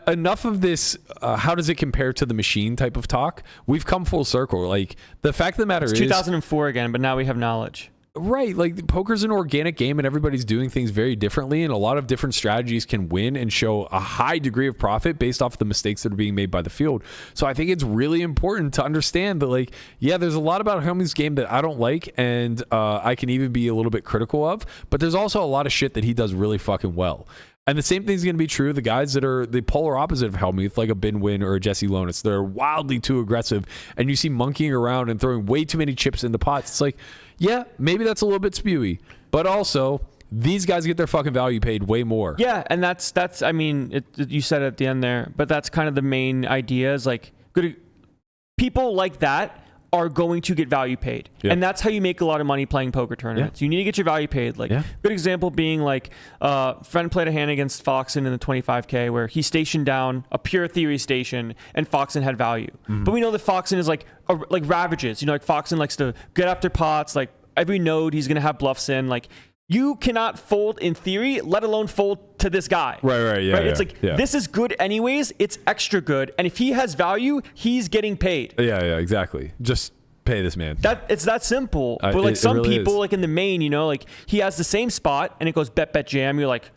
E: enough of this. How does it compare to the machine type of talk? We've come full circle. Like the fact of the matter is
F: 2004 again, but now we have knowledge.
E: Right, like poker's an organic game and everybody's doing things very differently, and a lot of different strategies can win and show a high degree of profit based off the mistakes that are being made by the field. So I think it's really important to understand that, like, yeah, there's a lot about Helmuth's game that I don't like, and I can even be a little bit critical of, but there's also a lot of shit that he does really fucking well. And the same thing's going to be true of the guys that are the polar opposite of Helmuth, like a Ben Wynn or a Jesse Lonis. They're wildly too aggressive, and you see monkeying around and throwing way too many chips into pots. It's like, yeah, maybe that's a little bit spewy, but also these guys get their fucking value paid way more.
F: Yeah, and that's I mean, you said it at the end there, but that's kind of the main idea is like people like that are going to get value paid. Yep. And that's how you make a lot of money playing poker tournaments. You need to get your value paid. Like good example being like friend played a hand against Foxen in the 25K where he stationed down a pure theory station and Foxen had value. But we know that Foxen is like ravages. You know, like Foxen likes to get after pots. Like every node he's going to have bluffs in. Like you cannot fold in theory, let alone fold to this guy.
E: Right, yeah.
F: It's like, this is good anyways. It's extra good. And if he has value, he's getting paid.
E: Yeah, exactly. Just pay this man.
F: It's that simple. But like some really people, like in the main, you know, like he has the same spot and it goes bet, jam. You're like,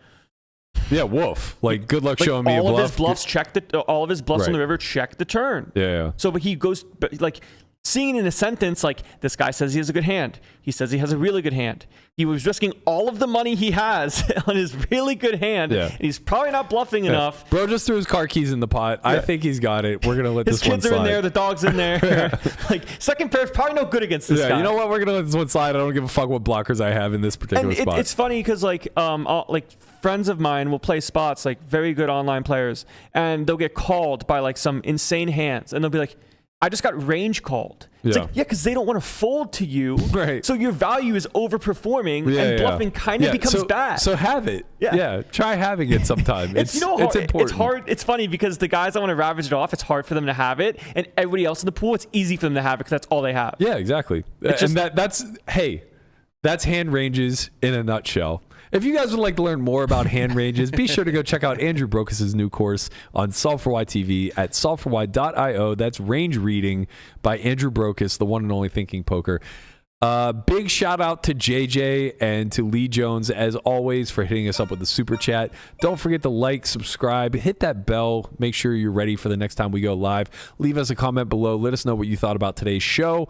E: yeah, woof. Like, good luck showing me a bluff.
F: All of his bluffs all of his bluffs on the river check the turn.
E: Yeah.
F: So, but he goes, like, seeing in a sentence, like, this guy says he has a good hand. He says he has a really good hand. He was risking all of the money he has on his really good hand. Yeah. And he's probably not bluffing enough.
E: Bro just threw his car keys in the pot. I think he's got it. We're going to let this one slide.
F: His kids are in there. The dog's in there. Like, second pair is probably no good against this guy.
E: You know what? We're going to let this one slide. I don't give a fuck what blockers I have in this particular spot.
F: It's funny because, like friends of mine will play spots, like very good online players, and they'll get called by, like, some insane hands. And they'll be like, I just got range called. It's like, because they don't want to fold to you. Right. So your value is overperforming and bluffing kind of becomes bad.
E: So have it. Yeah. Try having it sometime. It's important.
F: It's hard. It's funny because the guys that want to ravage it off, it's hard for them to have it. And everybody else in the pool, it's easy for them to have it because that's all they have.
E: Yeah, exactly. That's hand ranges in a nutshell. If you guys would like to learn more about hand ranges, be sure to go check out Andrew Brokos' new course on Solve4Y TV at solve4y.io. That's Range Reading by Andrew Brokos, the one and only Thinking Poker. Big shout out to JJ and to Lee Jones, as always, for hitting us up with the super chat. Don't forget to like, subscribe, hit that bell. Make sure you're ready for the next time we go live. Leave us a comment below. Let us know what you thought about today's show,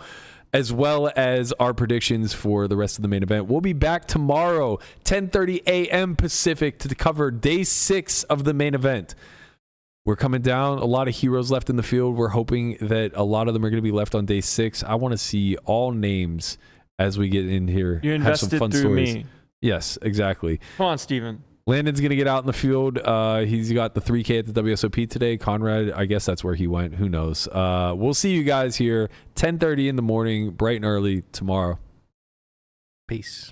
E: as well as our predictions for the rest of the main event. We'll be back tomorrow, 10:30 a.m. Pacific, to cover day 6 of the main event. We're coming down. A lot of heroes left in the field. We're hoping that a lot of them are going to be left on day 6. I want to see all names as we get in here.
F: You invested have some fun through stories. Me.
E: Yes, exactly.
F: Come on, Steven.
E: Landon's going to get out in the field. He's got the 3K at the WSOP today. Conrad, I guess that's where he went. Who knows? We'll see you guys here 10:30 in the morning, bright and early tomorrow.
D: Peace.